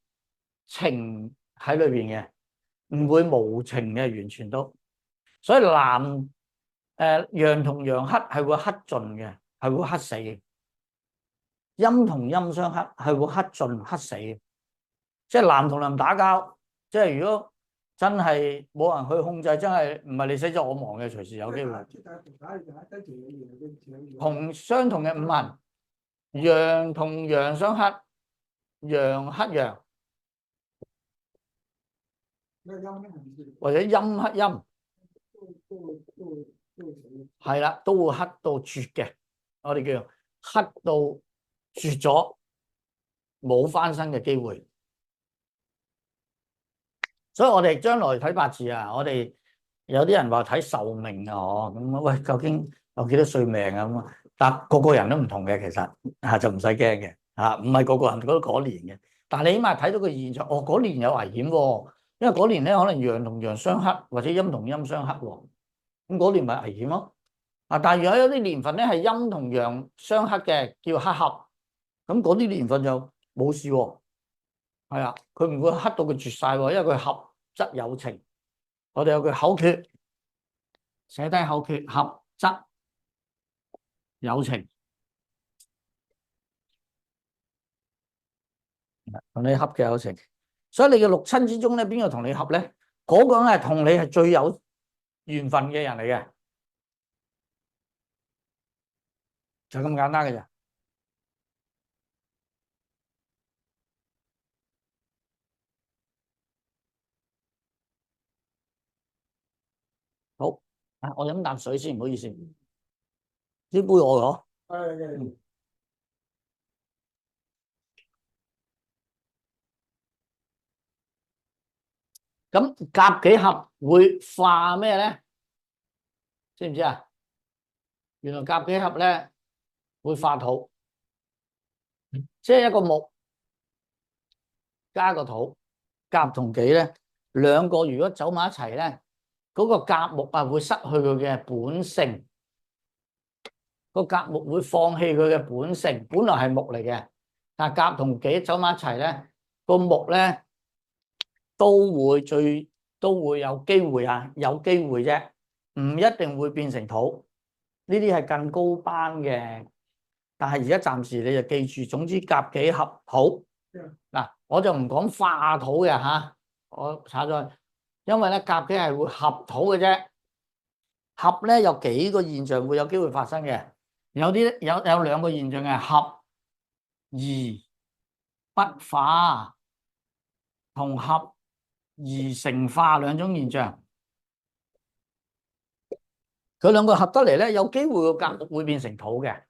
情喺裏邊嘅？唔會無情嘅，完全都。所以陽同陽克係會克盡嘅，係會克死嘅。陰同陰相克係會克盡克死嘅。即係男同男打交，即係如果真係冇人去控制，真係唔係你死咗我亡嘅，隨時有機會。同相同嘅五行，陽同陽相克，陽克陽，或者陰克陰，係啦，都會克到絕嘅。我哋叫克到絕咗，冇翻身嘅機會。所以我哋將來睇八字啊，我哋有啲人話睇壽命啊，咁喂，究竟有幾多歲命啊？咁啊，但個個人都唔同嘅，其實就唔使驚嘅嚇，唔係個個人都嗰年嘅。但係你起碼睇到個現象，嗰年有危險喎，因為嗰年咧可能陽同陽相克，或者陰同陰相克喎，咁嗰年咪危險咯。但係如果有啲年份咧係陰同陽相克嘅，叫克合，咁嗰啲年份就冇事喎。係啊，佢唔會黑到佢絕晒，因為佢合則有情。我哋有句口訣，寫低口訣：合則有情。同你合嘅有情，所以你嘅六親之中咧，邊個同你合咧？嗰個人係同你係最有緣分嘅人嚟嘅，就咁簡單嘅咋。好，我飲啖水先，唔好意思。呢杯我攞。咁甲己合會化咩咧？知唔知啊？原來甲己合咧會化土，即係一個木加個土，甲同己咧兩個如果走埋一齊咧，嗰個甲木啊會失去佢嘅本性，個甲木會放棄佢嘅本性，本來係木嚟嘅，但係甲同己走埋一齊咧，個木咧都會有機會啊，有機會啫，唔一定會變成土。呢啲係更高班嘅，但係而家暫時你就記住，總之甲己合土嗱，我就唔講化土嘅吓，我查咗，因為咧甲己係會合土嘅啫，合咧有幾個現象會有機會發生嘅，有兩個現象嘅，合而不化同合而成化兩種現象，佢兩個合得嚟咧，有機會個甲木會變成土嘅，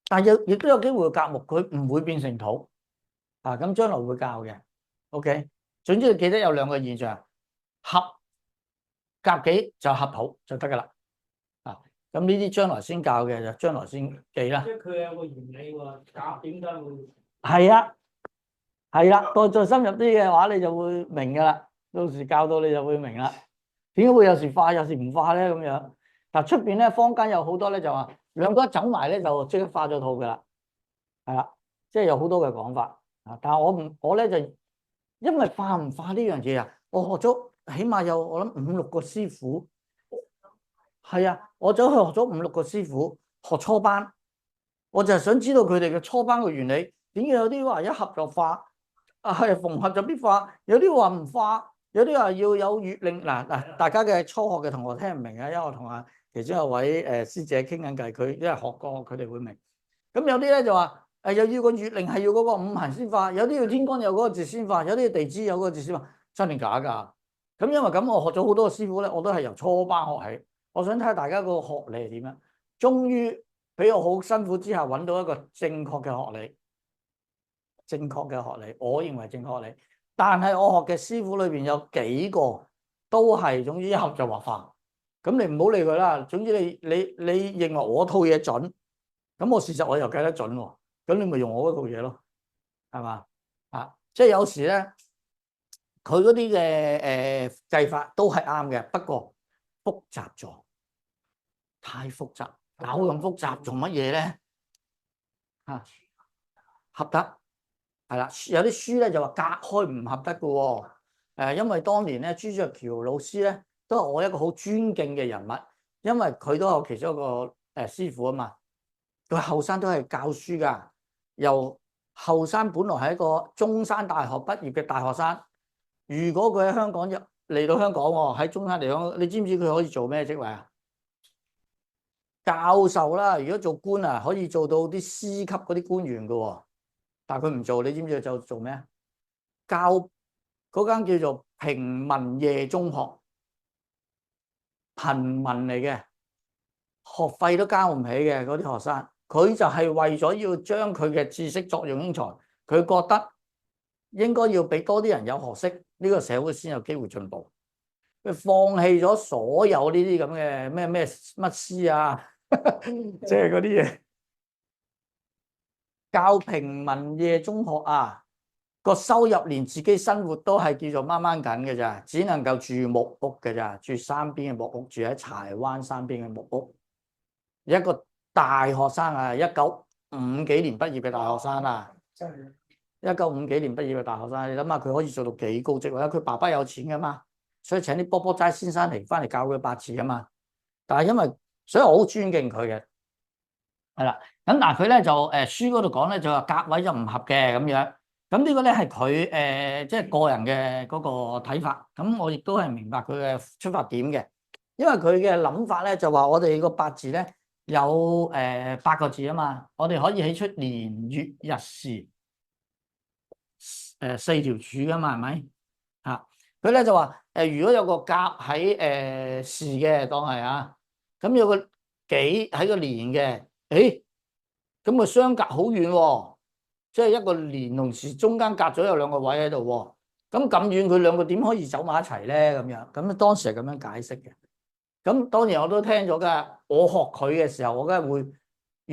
但係亦都有機會個甲木佢唔會變成土啊。咁將來會教嘅。OK，總之你記得有兩個現象，合甲己就合土就得噶啦。啊，咁呢啲將來先教嘅就將來先記啦。即係佢有個原理喎，甲點解會？係啊，係啦，再深入啲嘅話，你就會明噶啦。到時教到你就會明啦。點解會有時化有時唔化咧？咁樣嗱，出邊咧坊間有好多咧就話兩個一走埋咧就即刻化咗土噶啦，係啦，即係有好多嘅講法啊。但係我咧就因為化唔化呢樣嘢啊，我學咗起碼有我諗5、6個師傅，係啊，我走去學咗5、6個師傅學初班，我就係想知道佢哋嘅初班嘅原理。點解有啲話一合就化啊，係逢合就必化，有啲話唔化，有啲話要有月令。嗱，大家嘅初學嘅同學聽唔明啊，因為我同其中一位師姐傾緊偈，佢因為學過，佢哋會明。咁有啲咧就話又要個月令係要嗰個五行先化，有啲要天干有嗰個字先化，有啲地支有嗰個字先化，真定假㗎？咁因為咁，我學咗好多個師傅咧，我都係由初班學起。我想睇下大家個學理係點樣。終於俾我好辛苦之下揾到一個正確嘅學理，正確嘅學理，我認為正確學理。但係我學嘅師傅裏邊有幾個都係總之一合就話化。咁你唔好理佢啦。總之你認為我套嘢準，咁我事實我又計得準喎。咁你咪用我嗰套嘢咯，係嘛？啊，即係有時咧，佢嗰啲嘅計法都係啱嘅，不過複雜咗，太複雜，搞咁複雜做乜嘢咧？啊，合得係啦，有啲書咧就話隔開唔合得嘅喎。因為當年咧朱雀橋老師咧都係我一個好尊敬嘅人物，因為佢都有其中一個師傅啊嘛。佢後生都係教書㗎，由後生本來係一個中山大學畢業嘅大學生。如果佢喺香港嚟到香港喎，喺中山嚟講，你知唔知佢可以做咩職位啊？教授啦，如果做官啊，可以做到啲司級嗰啲官員㗎喎。但係佢唔做，你知唔知就做咩啊？教嗰間叫做平民夜中學，貧民嚟嘅，學費都交唔起嘅嗰啲學生。佢就係為咗要將佢嘅知識作用英才，佢覺得應該要俾多啲人有學識，呢個社會先有機會進步。佢放棄咗所有呢啲咁嘅咩乜師啊，即係嗰啲嘢。教平民夜中學啊，個收入連自己生活都係叫做掹掹緊嘅咋，只能夠住木屋嘅咋，住山邊嘅木屋，住喺柴灣山邊嘅木屋。一個大學生啊，1950幾年畢業嘅大學生啊，1950幾年畢業嘅大學生，你諗下佢可以做到幾高職位？佢爸爸有錢噶嘛，所以請啲波波齋先生嚟翻嚟教佢八字啊嘛。但係因為所以我好尊敬佢嘅，係啦。咁但係佢咧就書嗰度講咧就話甲位就唔合嘅咁樣。咁呢個咧係佢即係個人嘅嗰個睇法。咁我亦都係明白佢嘅出發點嘅。因為佢嘅諗法咧就話我哋個八字咧有8個字啊嘛，我哋可以起出年月日時4條柱噶嘛，係咪啊？佢咧就話如果有個甲喺時嘅當係啊，咁有個己喺個年嘅，咁個相隔好遠喎，即係一個年同時中間隔咗有2個位喺度喎，咁遠佢2個點可以走埋一齊咧？咁樣，咁當時係咁樣解釋嘅。咁當然我都聽咗㗎，我學佢嘅時候，我梗係會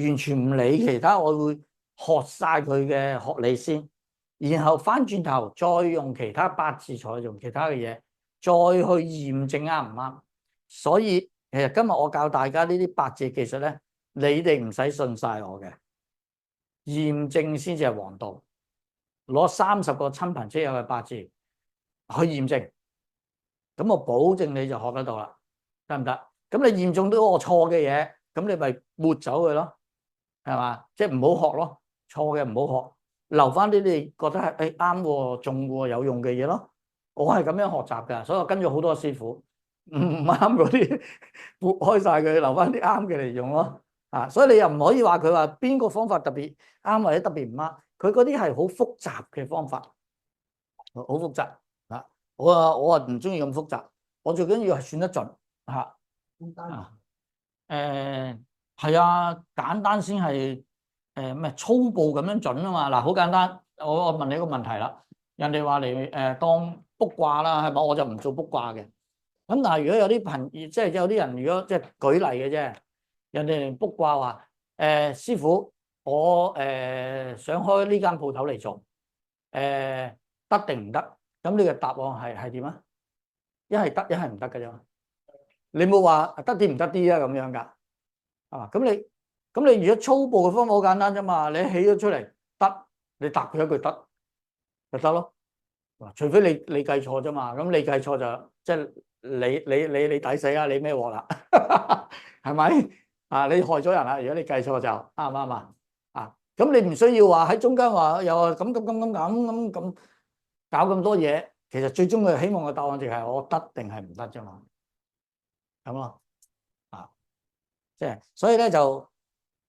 完全唔理其他，我會學晒佢嘅學理先，然後翻轉頭再用其他八字材，用其他嘅嘢，再去驗證啱唔啱。所以其實今日我教大家呢啲八字技術咧，你哋唔使信晒我嘅，驗證先至係王道。攞30個親朋戚友嘅八字去驗證，咁我保證你就學得到啦。得唔得？咁你驗中到我錯嘅嘢，咁你咪抹走佢咯，係嘛？即係唔好學咯，錯嘅唔好學，留翻啲你覺得係啱喎、中喎、有用嘅嘢咯。我係咁樣學習㗎，所以我跟咗好多師傅，唔啱嗰啲撥開晒佢，留翻啲啱嘅嚟用咯。啊，所以你又唔可以話佢話邊個方法特別啱或者特別唔啱，佢嗰啲係好複雜嘅方法，好複雜啊！我唔中意咁複雜，我最緊要係算得準。嚇，係啊，簡單先係咩粗暴咁樣準啊嘛。嗱，好簡單，我問你一個問題啦，人哋話嚟當卜卦啦，係咪？我就唔做卜卦嘅。咁但係如果有啲即係有啲人，如果即係舉例嘅啫，人哋嚟卜卦話師傅，我想開呢間鋪頭嚟做，得定唔得？咁你嘅答案係點啊？一係得，一係唔得嘅啫。你冇話得啲唔得啲啊咁樣㗎，係嘛？咁你如果粗暴嘅方法好簡單啫嘛，你起咗出嚟得，你答佢一句得就得咯。除非你計錯啫嘛，咁你計錯就即係你抵死啊！你咩鑊啦？係咪啊？你害咗人啦！如果你計錯就啱唔啱啊？啊，咁你唔需要話喺中間話又咁搞咁多嘢，其實最終嘅希望嘅答案就係我得定係唔得啫嘛，咁咯。即係，所以咧就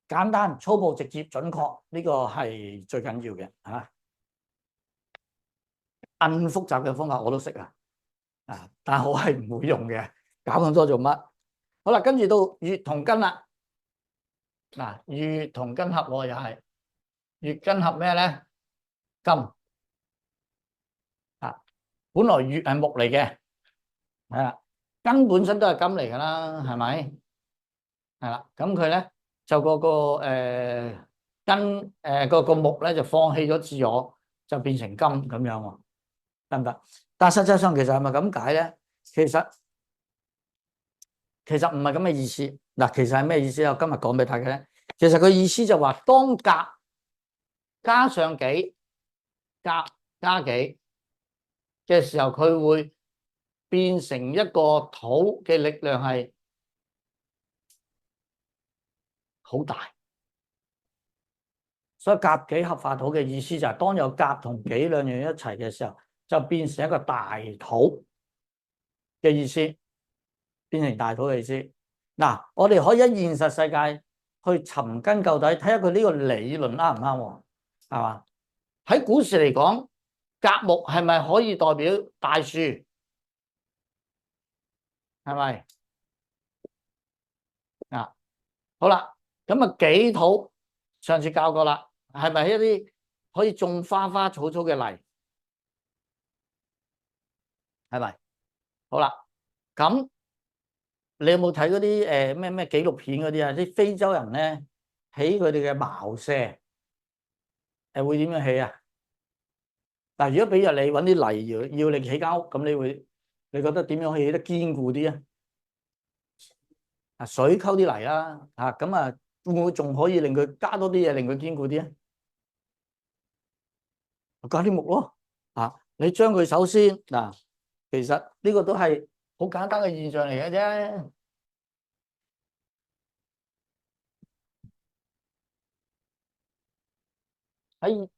簡單、粗暴、直接、準確，呢個係最緊要嘅嚇。咁複雜嘅方法我都識啊，但係我係唔會用嘅，搞咁多做乜？好啦，跟住到月同根啦。嗱，月同根合喎，又係月根合咩咧？金啊，本來月係木嚟嘅，係啦，根本身都係金嚟㗎啦，係咪？係啦，咁佢咧就個根個木咧就放棄咗自我，就變成金咁樣喎，得唔得？但係實際上其實係咪咁解咧？其實唔係咁嘅意思。嗱，其實係咩意思？我今日講俾大家聽。其實個意思就話，當甲加上己，甲加己嘅時候，佢會變成一個土嘅力量係好大。所以甲己合化土嘅意思就係，當有甲同己兩樣一齊嘅時候，就變成一個大土嘅意思，變成大土嘅意思。嗱，我哋可以喺現實世界去尋根究底，睇下佢呢個理論啱唔啱喎？係嘛？喺古時嚟講，甲木係咪可以代表大樹？係咪？啊，好啦，咁啊己土上次教過啦，係咪一啲可以種花花草草嘅泥？係咪？好啦，咁你有冇睇嗰啲咩紀錄片嗰啲啊？啲非洲人咧起佢哋嘅茅舍會點樣起啊？但如果比如你揾啲泥要你起間屋，咁你覺得點樣可以起得堅固啲啊？水溝啲泥啦，咁會唔會仲可以令佢加多啲嘢令佢堅固啲啊？加啲木咯，你將佢首先其實呢個都係好簡單嘅現象嚟嘅啫。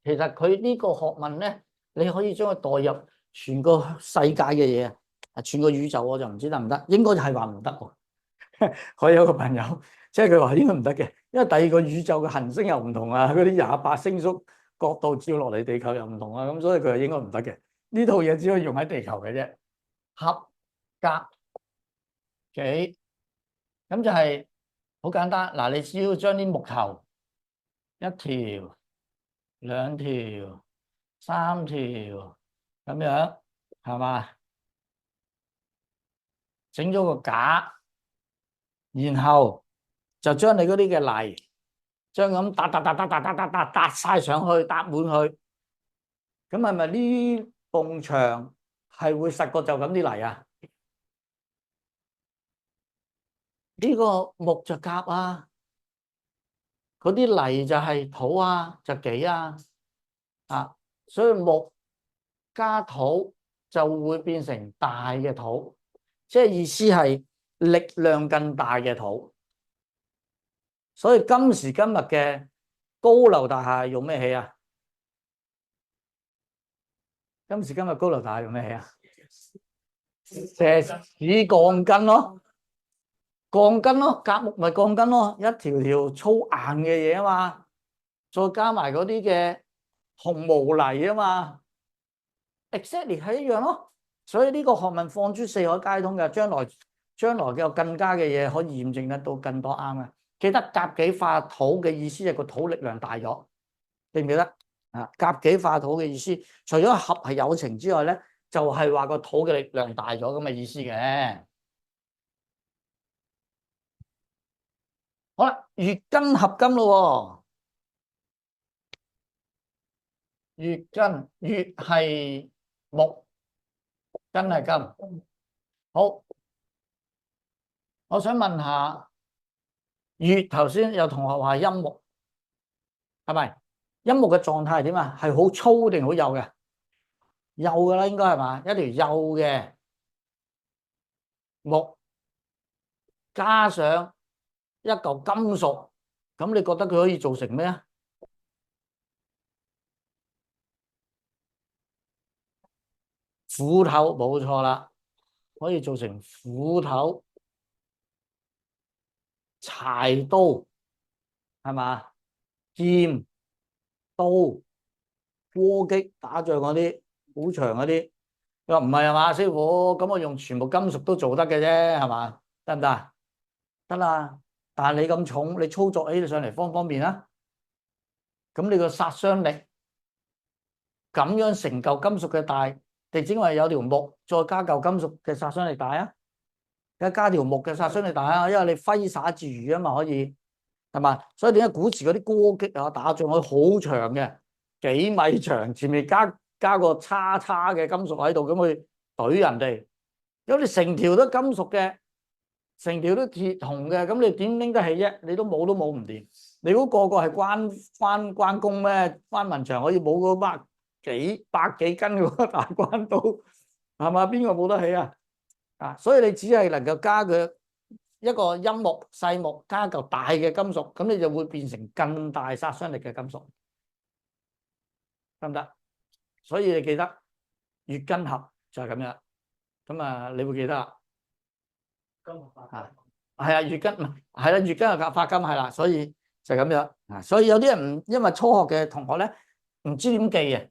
其實佢呢個學問咧，你可以將佢代入全個世界嘅嘢。全個宇宙我就唔知得唔得，應該係話唔得喎。我有個朋友，即係佢話應該唔得嘅，因為第二個宇宙嘅行星又唔同啊，嗰啲28星宿角度照落嚟地球又唔同啊，咁所以佢係應該唔得嘅。呢套嘢只可以用喺地球嘅啫。合、甲、己，咁就係好簡單。嗱，你只要將啲木頭一條、兩條、三條咁樣，係嘛？整咗個架，然後就將你嗰啲嘅泥，將咁搭晒上去，搭滿去。咁係咪呢埲牆係會實過就咁啲泥啊？呢個木就甲啊，嗰啲泥就係土啊，就己啊，所以木加土就會變成大嘅土，即係意思係力量更大嘅土。所以今時今日嘅高樓大廈用咩起啊？今時今日高樓大廈用咩起啊？石屎鋼筋咯，鋼筋咯，甲木咪鋼筋咯，一條條粗硬嘅嘢啊嘛，再加埋嗰啲嘅紅毛泥啊嘛，exactly 係一樣咯。所以呢個學問放諸四海皆通嘅，將來有更加嘅嘢可以驗證得到更多啱嘅。記得甲己化土嘅意思係個土力量大咗，記唔記得啊？甲己化土嘅意思，除咗合係有情之外咧，就係話個土嘅力量大咗咁嘅意思嘅。好啦，乙庚合金咯，乙庚，乙係木，庚係金。好，我想問下，乙頭先有同學話陰木，係咪？陰木嘅狀態係點啊？係好粗定好幼嘅？幼嘅啦，應該係嘛？一條幼嘅木加上一嚿金屬，咁你覺得佢可以做成咩啊？斧頭，冇錯啦，可以做成斧頭、柴刀，係嘛？劍、刀、戈擊打仗嗰啲好長嗰啲，佢話唔係啊嘛，師傅，咁我用全部金屬都做得嘅啫，係嘛？得唔得啊？得啦，但係你咁重，你操作起上嚟方唔方便啊？咁你個殺傷力咁樣成嚿金屬嘅大，定只係有條木再加嚿金屬嘅殺傷力大啊？梗係加條木嘅殺傷力大啊，因為你揮灑自如啊嘛，可以係嘛？所以點解古時嗰啲戈擊啊，打仗可以好長嘅，幾米長，前面加個叉叉嘅金屬喺度，咁去懟人哋。如果你成條都金屬嘅，成條都鐵紅嘅，咁你點拎得起啫？你都冇唔掂。你估個個係關公咩？關雲長可以冇嗰百幾斤嗰個大關刀，係嘛？邊個冇得起啊？所以你只係能夠加佢一個陰木細木加嚿大嘅金屬，咁你就會變成更大殺傷力嘅金屬，得唔得？所以你記得乙庚合就係咁樣，咁啊你會記得啊？係啊，乙庚唔係啦，乙庚係化金係啦，所以就係咁樣啊。所以有啲人唔因為初學嘅同學咧唔知點記嘅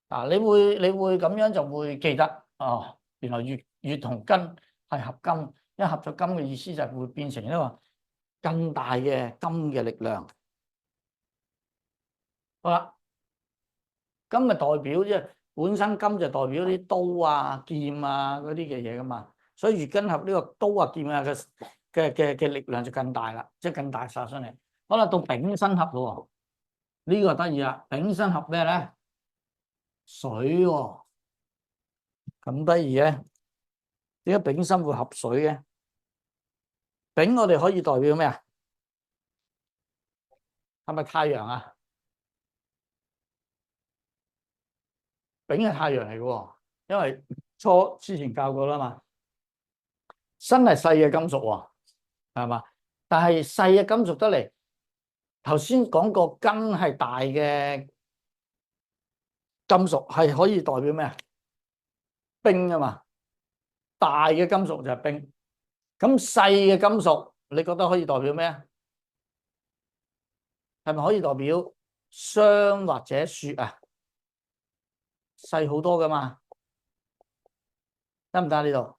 啊，你會咁樣就會記得哦。原來乙同庚係合金，一合咗金嘅意思就係會變成一個更大嘅金嘅力量。好啦，金咪代表即係本身金就代表啲刀啊、劍啊嗰啲嘅嘢噶嘛，所以乙庚合呢個刀啊、劍啊嘅力量就更大啦，即係更大殺傷力。好啦，到丙申合咯，呢個得意啦，丙申合咩咧？水喎，咁得意嘅，點解丙申會合水嘅？丙我哋可以代表咩啊？係咪太陽啊？丙係太陽嚟嘅，因為之前教過啦嘛。砷係細嘅金屬喎，係嘛？但係細嘅金屬得嚟，頭先講過庚係大嘅金屬，係可以代表咩啊？冰啊嘛。大嘅金屬就係冰，咁細嘅金屬你覺得可以代表咩啊？係咪可以代表霜或者雪啊？細好多噶嘛，得唔得呢度？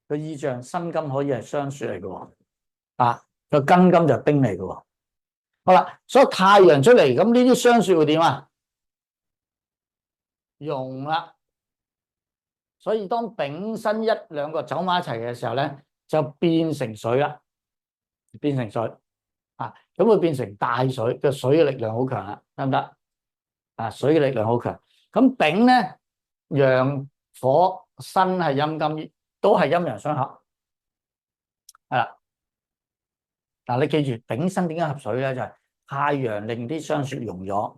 個意象新金可以係霜雪嚟嘅喎，啊個根金就冰嚟嘅喎。好啦，所以太陽出嚟，咁呢啲霜雪會點啊？溶啦。所以當丙辛一兩個走埋一齊嘅時候咧，就變成水啦，變成水啊，咁會變成大水嘅，水嘅力量好強啦，得唔得？啊，水嘅力量好強。咁丙咧，陽火辛係陰金，都係陰陽相合，係啦。嗱，你記住丙辛點解合水咧？就係太陽令啲霜雪溶咗，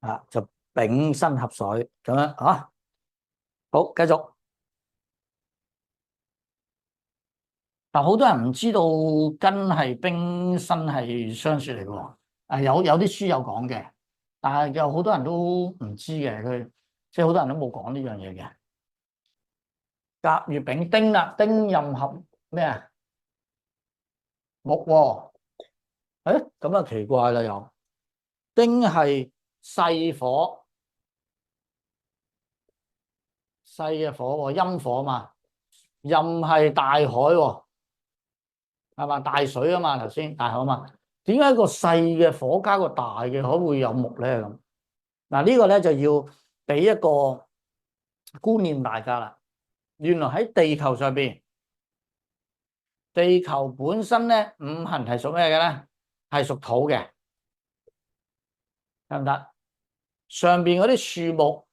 啊，就丙辛合水咁樣啊。好，繼續。但好多人唔知道根係冰，辛係霜雪嚟嘅喎。啊，有啲書有講嘅，但係有好多人都唔知嘅，佢即係好多人都冇講呢樣嘢嘅。甲乙丙丁啦，丁壬合咩啊？木喎。誒，咁啊奇怪啦又。丁係細火，細嘅火喎，陰火嘛。壬係大海喎，係嘛？大水啊嘛，頭先大海嘛。點解個細嘅火加個大嘅海會有木咧？咁嗱，呢個咧就要俾一個觀念大家啦。原來喺地球上邊，地球本身咧五行係屬咩嘅咧？係屬土嘅，得唔得？上邊嗰啲樹木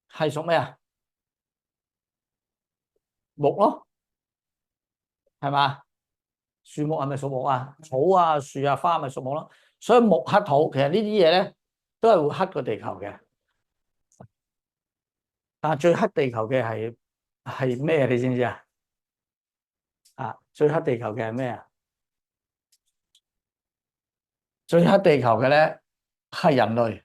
係屬咩啊？木咯，係嘛？樹木係咪屬木啊？草啊、樹啊、花咪屬木咯。所以木克土，其實呢啲嘢咧都係會克個地球嘅。但係最克地球嘅係咩？你知唔知啊？啊，最克地球嘅係咩啊？最克地球嘅咧係人類，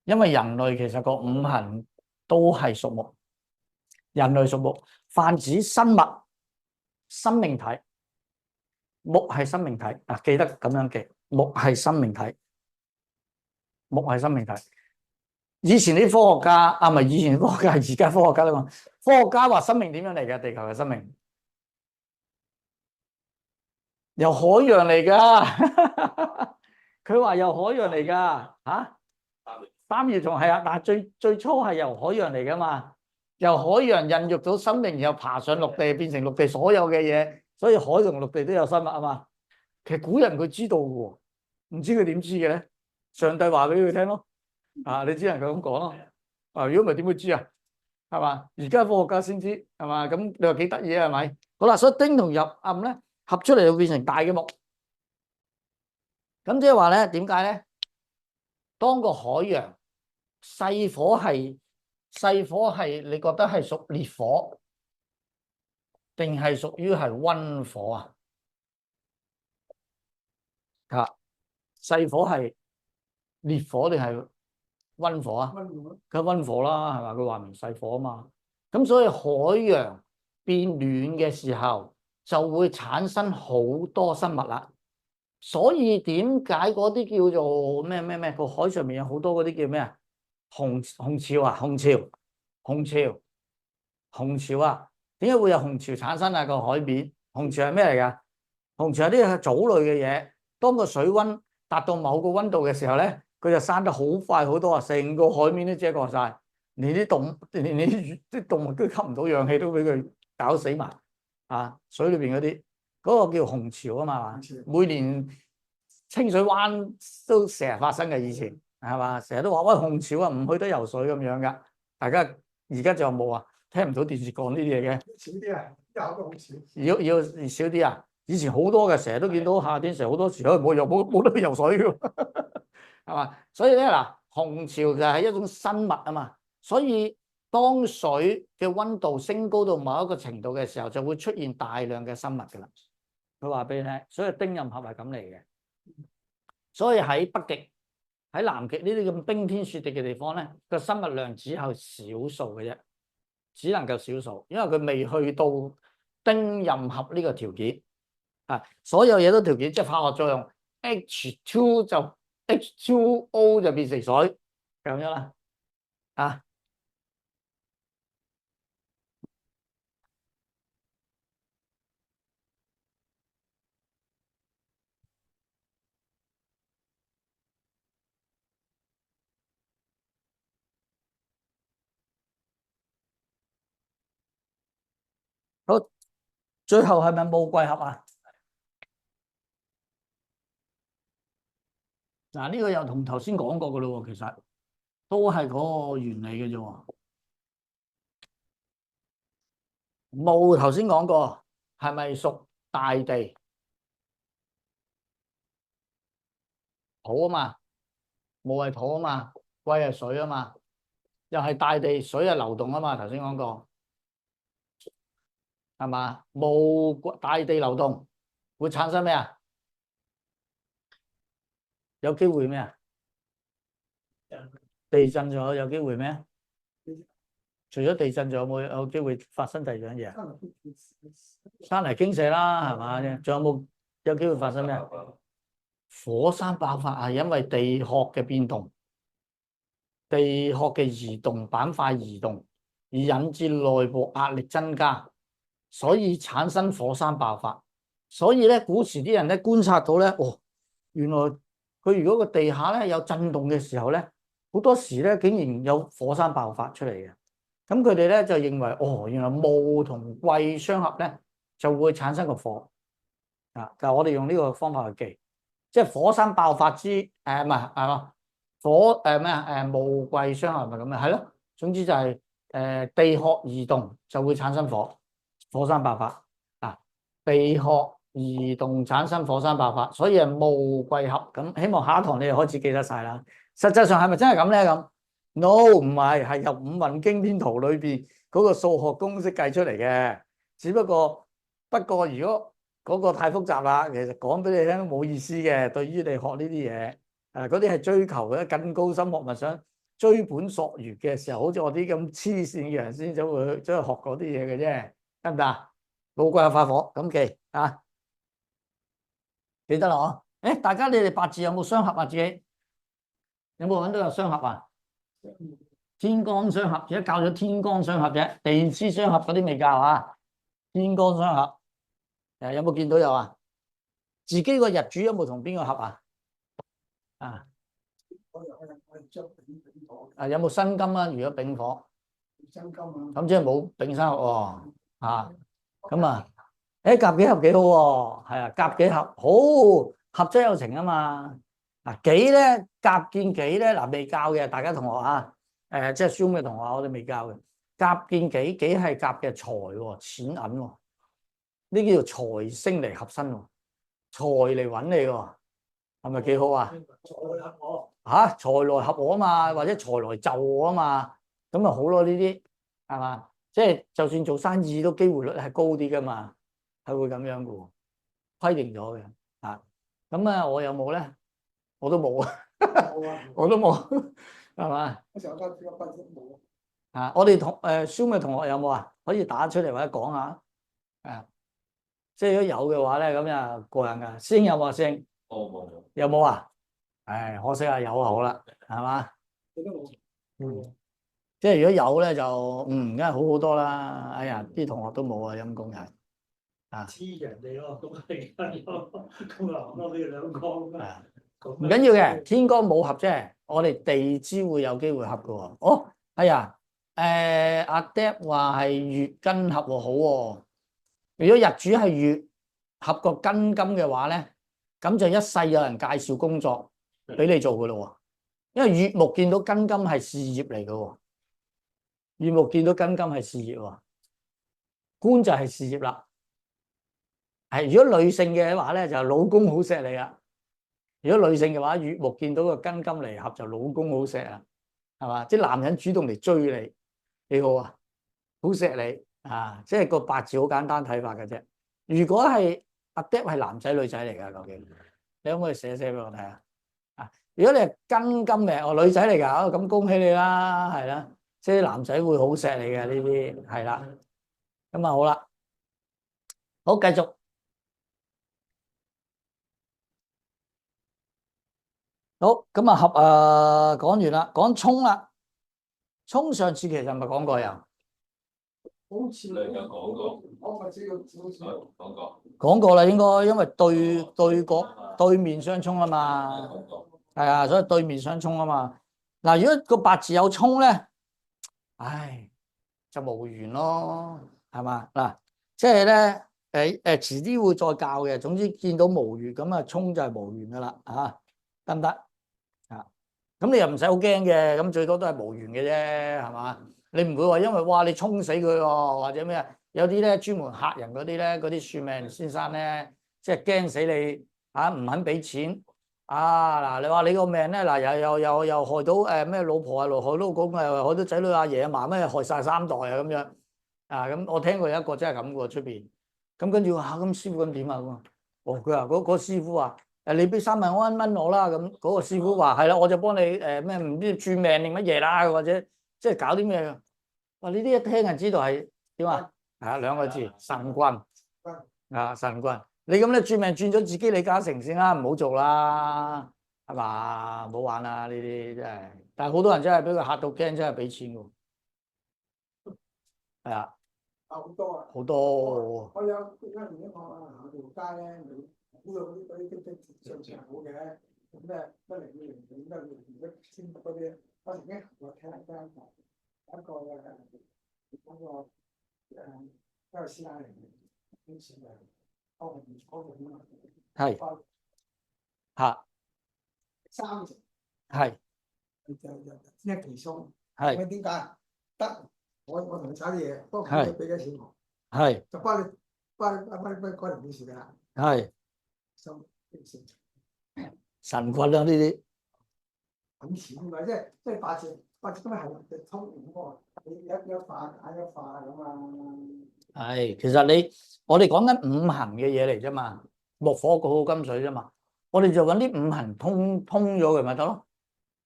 因為人類其實個五行都係屬木，人類屬木，泛指生物、生命體，木係生命體啊，記得咁樣記，木係生命體，木係生命體。以前啲科學家啊，唔係以前科學家，而家科學家都講，科學家話生命點樣嚟嘅？地球嘅生命由海洋嚟噶，佢話由海洋嚟噶，吓？三葉蟲係啊，但係最初係由海洋嚟噶嘛，由海洋孕育到生命，然後爬上陸地，變成陸地所有嘅嘢，所以海同陸地都有生物啊嘛。其實古人佢知道嘅，唔知佢點知嘅咧？上帝話俾佢聽咯，啊，你只能夠咁講咯。啊，如果唔係點會知啊？係嘛？而家科學家先知，係嘛？咁你話幾得意啊？係咪？好啦，所以丁同壬咧合出嚟就變成大嘅木。咁即係話咧，點解咧？當個海洋細火係，你覺得係屬烈火，定係屬於係溫火啊？啊，細火係烈火定係溫火啊？梗係溫火啦，係嘛？佢話唔細火啊嘛。咁所以海洋變暖嘅時候，就會產生好多生物啦。所以點解嗰啲叫做咩個海上面有好多嗰啲叫咩啊？紅潮啊，紅潮啊？點解會有紅潮產生啊？個海面紅潮係咩嚟噶？紅潮係啲藻類嘅嘢。當個水溫達到某個溫度嘅時候咧，佢就生得好快好多啊！成個海面都遮蓋晒，連啲動物都吸唔到氧氣，都俾佢搞死埋啊！水裏邊嗰啲。嗰個叫紅潮啊嘛，每年清水灣都成日發生嘅，以前係嘛？成日都話喂，紅潮啊，唔去得游水咁樣噶。大家而家仲有冇啊？聽唔到電視講呢啲嘢嘅？少啲啊，有個好少。要少啲啊！以前好多嘅，成日都見到夏天成日好多時都冇得去游水嘅，係嘛？所以咧嗱，紅潮就係一種生物啊嘛，所以當水嘅溫度升高到某一個程度嘅時候，就會出現大量嘅生物噶啦。佢話俾你聽，所以丁壬合係咁嚟嘅。所以喺北極喺南極呢啲咁冰天雪地嘅地方咧，個生物量只有少數嘅啫，只能夠少數，因為佢未去到丁任合呢個條件啊，所有嘢都條件，即係化學作用 H2 就 H2O 就變成水咁樣啦，啊。好，最後係咪冇貴合啊？嗱，呢個又同頭先講過噶咯，其實都係嗰個原理嘅啫。冇頭先講過，係咪屬大地？土啊嘛，冇係土啊嘛，貴係水啊嘛，又係大地，水係流動啊嘛。頭先講過係嘛？冇大地流動會產生咩啊？有機會咩啊？地震咗有機會咩？除咗地震，仲有冇機會發生第二樣嘢？山泥傾瀉啦，係嘛？仲有冇機會發生咩？火山爆發係因為地殼嘅變動、地殼嘅移動、板塊移動，而引致內部壓力增加，所以產生火山爆發。所以咧，古時啲人咧觀察到咧，哦，原來佢如果個地下咧有震動嘅時候咧，好多時咧竟然有火山爆發出嚟嘅。咁佢哋咧就認為，哦，原來木同貴相合咧就會產生個火啊！就我哋用呢個方法去記，即係火山爆發之唔係嘛火咩木貴相合咪咁啊？係咯，總之就係地殼移動就會產生火山爆發啊！地殼移動產生火山爆發，所以係木貴合。咁希望下一堂你哋開始記得晒啦。實際上係咪真係咁咧？咁？No， 唔係，係由五運經天圖裏邊嗰個數學公式計出嚟嘅。只不過如果嗰個太複雜啦，其實講俾你聽都冇意思嘅。對於你學呢啲嘢，嗰啲係追求嘅更高深學問，想追本溯源嘅時候，好似我啲咁黐線嘅人先走去學嗰啲嘢嘅啫，得唔得啊？冇貴合發火，咁記啊，記得啦哦。誒，大家你哋八字有冇相合啊？自己有冇揾到有相合啊？天干相合，而家教咗天干相合啫，地支相合嗰啲未教啊。天干相合，有冇見到有啊？自己個日主有冇同邊個合啊？有冇辛金啊？如果丙火，辛金啊，咁即係冇丙申合喎。咁啊，甲己合幾好喎？係啊，甲己合好，合則有情啊嘛。己咧，甲見己咧，未教嘅，大家同學啊。即係 Zoom 嘅同學，我哋未教嘅。甲見己，己係甲嘅財，錢銀喎，呢叫做財星嚟合身喎，財嚟揾你喎，係咪幾好啊？財來合我嚇，財來合我啊嘛，或者財來就我啊嘛，咁咪好咯？呢啲係嘛？即係就算做生意都機會率係高啲噶嘛，係會咁樣嘅喎，規定咗嘅啊。咁啊，我有冇咧？我都冇啊，我都冇。係嘛？我哋Zoom 嘅同學有冇啊？可以打出嚟或者講下。即係如果有嘅話咧，咁就過癮噶。師兄有冇啊？師兄冇。有冇啊？可惜啊，有好啦，係嘛？即係如果有咧，就梗係好好多啦。哎呀，啲同學都冇啊，陰公人黐人哋咯，咁係咁啊，我哋兩個唔緊要嘅，天干冇合啫，我哋地支會有機會合嘅喎。哎呀，阿 Deb 話係月庚合喎，好喎。如果日主係月合個庚金嘅話咧，咁就一世有人介紹工作俾你做嘅咯。因為月木見到庚金係事業嚟嘅喎，月木見到庚金係事業喎，官就係事業啦。如果女性嘅話咧，就老公好錫你啦。如果女性嘅話，月木見到個庚金嚟合，就老公好錫啊，係嘛？即係男人主動嚟追你，幾好啊，好錫你啊！即係個八字好簡單睇法嘅啫。如果係阿 Deb 係男仔女仔嚟㗎，究竟你可唔可以寫俾我睇啊？如果你係根金嘅，女仔嚟㗎，咁恭喜你啦，係啦，即係男仔會好錫你嘅呢啲，係啦。咁啊好啦，好繼續。好，咁啊講完啦，講沖啦。沖上次其實咪講過又好似你有講過，我咪知道講過。講過啦，應該因為對面相沖啊嘛，係啊，所以對面相沖啊嘛。嗱，如果個八字有沖咧，唉，就無緣咯，係嘛？嗱，即係咧，遲啲會再教嘅。總之見到無緣咁啊，沖就係無緣噶啦，啊，得唔得？啊，咁你又唔使好驚嘅，咁最多都係無緣嘅啫，係嘛？你唔會話因為哇你沖死佢喎，或者咩啊？有啲咧專門嚇人嗰啲咧，嗰啲算命先生咧，即係驚死你啊，唔肯俾錢啊！嗱，你話你個命咧，嗱又害到咩老婆啊，害到老公啊，害到仔女阿爺阿嫲咩，害晒三代啊咁樣啊！咁我聽過有一個真係咁嘅出邊，咁跟住話咁師傅咁點啊？哦，佢話嗰師傅話。你俾3萬蚊我啦，咁嗰個師傅話係啦，我就幫你咩唔知轉命定乜嘢啦，或者即係搞啲咩嘅。哇！呢啲一聽就知道係點啊？係兩個字神棍啊，神棍。你咁咧轉命轉咗自己李嘉誠先啦，唔好做啦，係嘛？唔好玩啦呢啲真係。但係好多人真係俾佢嚇到驚，真係俾錢㗎。係啊，好多啊，好多。我有間唔好啊，行條街咧，呢度啲上場好嘅，咁咩102零咩2千嗰啲，我曾經行過睇下間房，一個嗰個一個師奶嚟嘅，幾錢嘅？我係嚇30，係一期鬆，係咁點解？得我同你炒啲嘢，不過佢俾咗錢我，係就幫你過嚟冇事㗎啦。係收神棍啦呢啲。揾錢㗎，即係八字今日係通五個，你一化解一化咁啊。係，其實我哋講緊五行嘅嘢嚟啫嘛，木火土金水啫嘛，我哋就揾啲五行通咗佢咪得咯，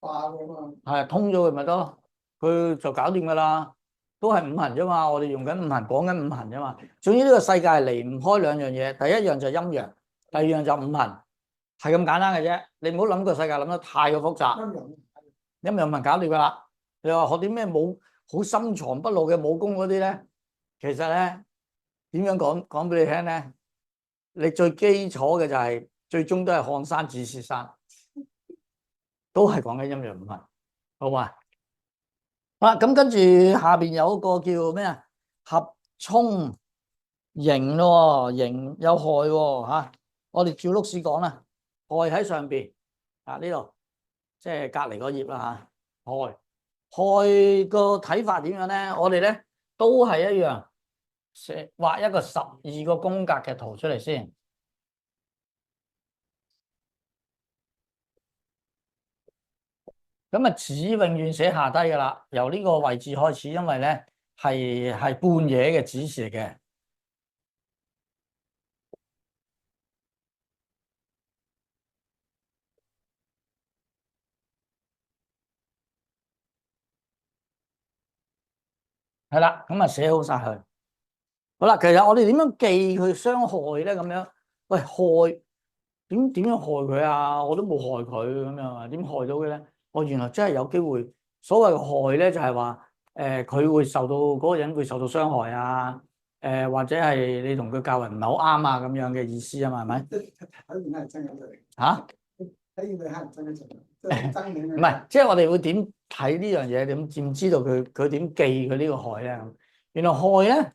化㗎嘛。係通咗佢咪得咯，佢就搞掂噶啦，都係五行啫嘛，我哋用緊五行講緊五行啫嘛。總之呢個世界係離唔開兩樣嘢，第一樣就陰陽，第二樣就五行，係咁簡單嘅啫。你唔好諗個世界諗得太過複雜，陰陽五行搞掂噶啦。你話學啲咩武好深藏不露嘅武功嗰啲咧？其實咧，點樣講俾你聽咧？你最基礎嘅就係最終都係看山指示山，都係講緊陰陽五行，好嘛？好啦，咁跟住下邊有一個叫咩啊？合沖刑咯，刑有害喎嚇。我哋照碌屎講啦，害喺上邊啊呢度，即係隔離嗰頁啦嚇。害個睇法點樣咧？我哋咧都係一樣。畫一個12個宮格嘅圖出嚟先，咁啊子永遠寫下低噶啦，由呢個位置開始，因為咧係半夜嘅指示嚟嘅，係啦，咁啊寫好晒佢。好啦，其實我哋點樣記佢傷害咧？咁樣，喂，害點樣害佢啊？我都冇害佢咁樣啊，點害到嘅咧？我原來真係有機會，所謂嘅害咧就係話，佢會受到嗰個人會受到傷害啊，或者係你同佢教人唔係好啱啊咁樣嘅意思啊嘛，係咪？睇完係真嘅嚇？睇完係真嘅真嘅，唔係，即係我哋會點睇呢樣嘢？點知道佢點記佢呢個害咧？原來害咧。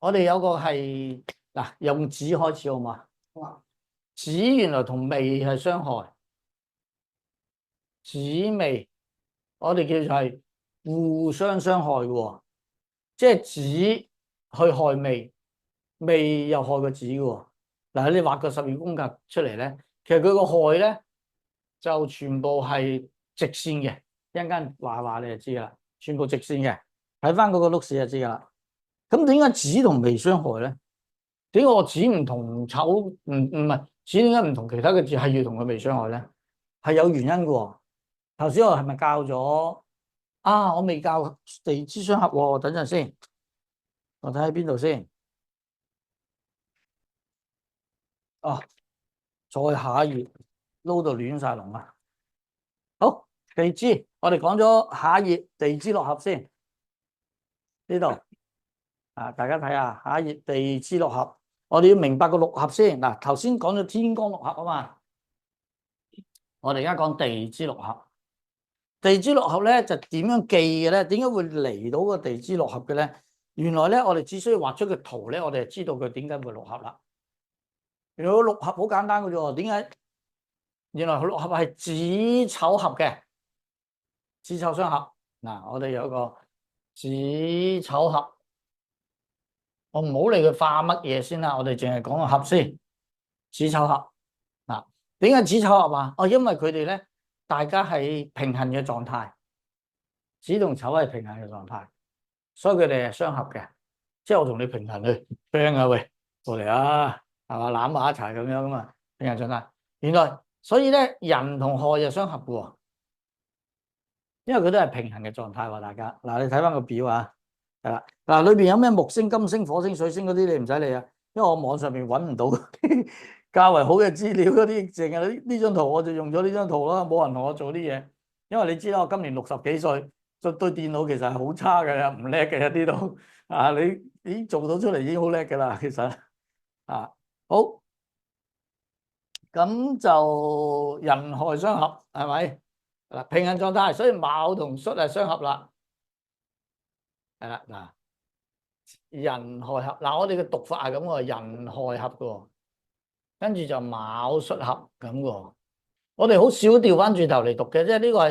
我哋有個係嗱，用子開始好嘛？子原來同未係相害，子未我哋叫做係互相傷害嘅，即係子去害未，未又害個子嘅。嗱，你畫個12宮格出嚟咧，其實佢個害咧就全部係直線嘅，一陣間話你就知噶啦，全部直線嘅，睇翻嗰個碌屎就知噶啦。咁點解子同未相害咧？點解我子唔同丑唔係子點解唔同其他嘅字係要同佢未傷害咧？係有原因嘅喎。頭先我係咪教咗啊？我未教地支相合喎，等陣先，我睇喺邊度先。哦，再下一頁撈到亂晒龍啊！好，地支我哋講咗下一頁地支六合先，呢度啊，大家睇下下一頁地支六合，我哋要明白個六合先。嗱，頭先講咗天干六合啊嘛，我哋而家講地支六合。地支六合咧就點樣記嘅咧？點解會嚟到個地支六合嘅咧？原來咧我哋只需要畫出個圖咧，我哋就知道佢點解會六合啦。原來個六合好簡單嘅啫，點解？原來佢六合係子丑合嘅，子丑相合。嗱，我哋有個子丑合，我唔好理佢化乜嘢先啦，我哋淨係講個合先。子丑合。嗱，點解子丑合啊？哦，因為佢哋咧，大家係平衡嘅狀態，子同丑係平衡嘅狀態，所以佢哋係相合嘅。即係我同你平衡去 friend 啊，喂，過嚟啊，係嘛，攬埋一齊咁樣噶嘛，平衡狀態。原來所以咧，寅同亥就相合嘅喎，因為佢都係平衡嘅狀態喎。大家嗱，你睇翻個表啊，係啦，嗱，裏邊有咩木星、金星、火星、水星嗰啲，你唔使理啊，因為我網上面揾唔到較為好嘅資料嗰啲，淨係呢張圖我就用咗呢張圖啦，冇人同我做啲嘢，因為你知啦，我今年60幾歲，對電腦其實係好差嘅，唔叻嘅呢度啊，你已經做到出嚟已經好叻嘅啦，其實啊，好，咁就寅亥相合係咪？嗱，平衡狀態，所以卯同戌係相合啦，係啦，嗱，寅亥合，嗱，我哋嘅讀法係咁喎，寅亥合嘅，跟住就卯戌合咁嘅。我哋好少調翻轉頭嚟讀嘅，即係呢個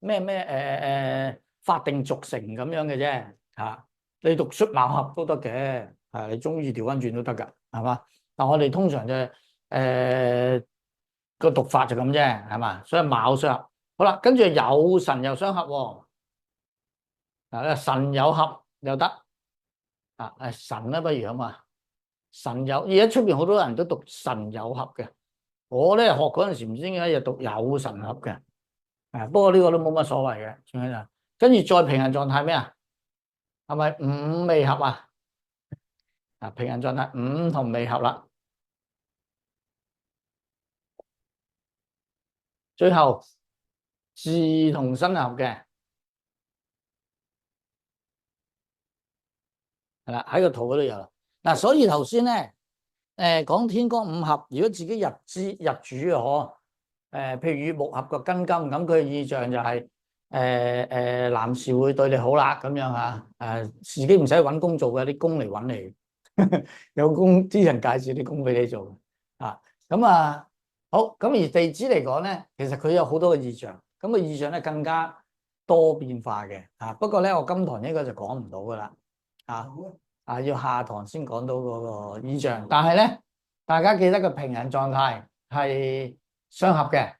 係咩法定俗成咁樣嘅啫嚇。你讀戌卯合都得嘅，係你中意調翻轉都得㗎，係嘛？但我哋通常就個讀法就咁啫，係嘛？所以卯戌合好啦，跟住酉辰又相合喎。嗱，辰酉合又得啊，辰啦不如啊嘛，辰酉而家出邊好多人都讀辰酉合嘅。我咧學嗰陣時唔知點解又讀酉辰合嘅，不過呢個都冇乜所謂嘅，仲有就跟住再平衡狀態咩啊？係咪午未合啊？啊，平衡狀態午同未合啦，最後巳同申合嘅，係啦，喺個圖嗰度有啦。嗱，所以頭先咧，講天干五合，如果自己日主啊，譬如乙木合個庚金，咁佢嘅意象就係男士會對你好啦，咁樣啊，自己唔使揾工做嘅，啲工嚟揾你，有工啲人介紹啲工俾你做啊。咁啊，好，咁而地支嚟講咧，其實佢有好多嘅意象，咁個意象咧更加多變化嘅啊。不過咧，我今堂應該就講唔到噶啦，要下堂先講到嗰個意象。但係咧，大家記得個平衡狀態係相合嘅，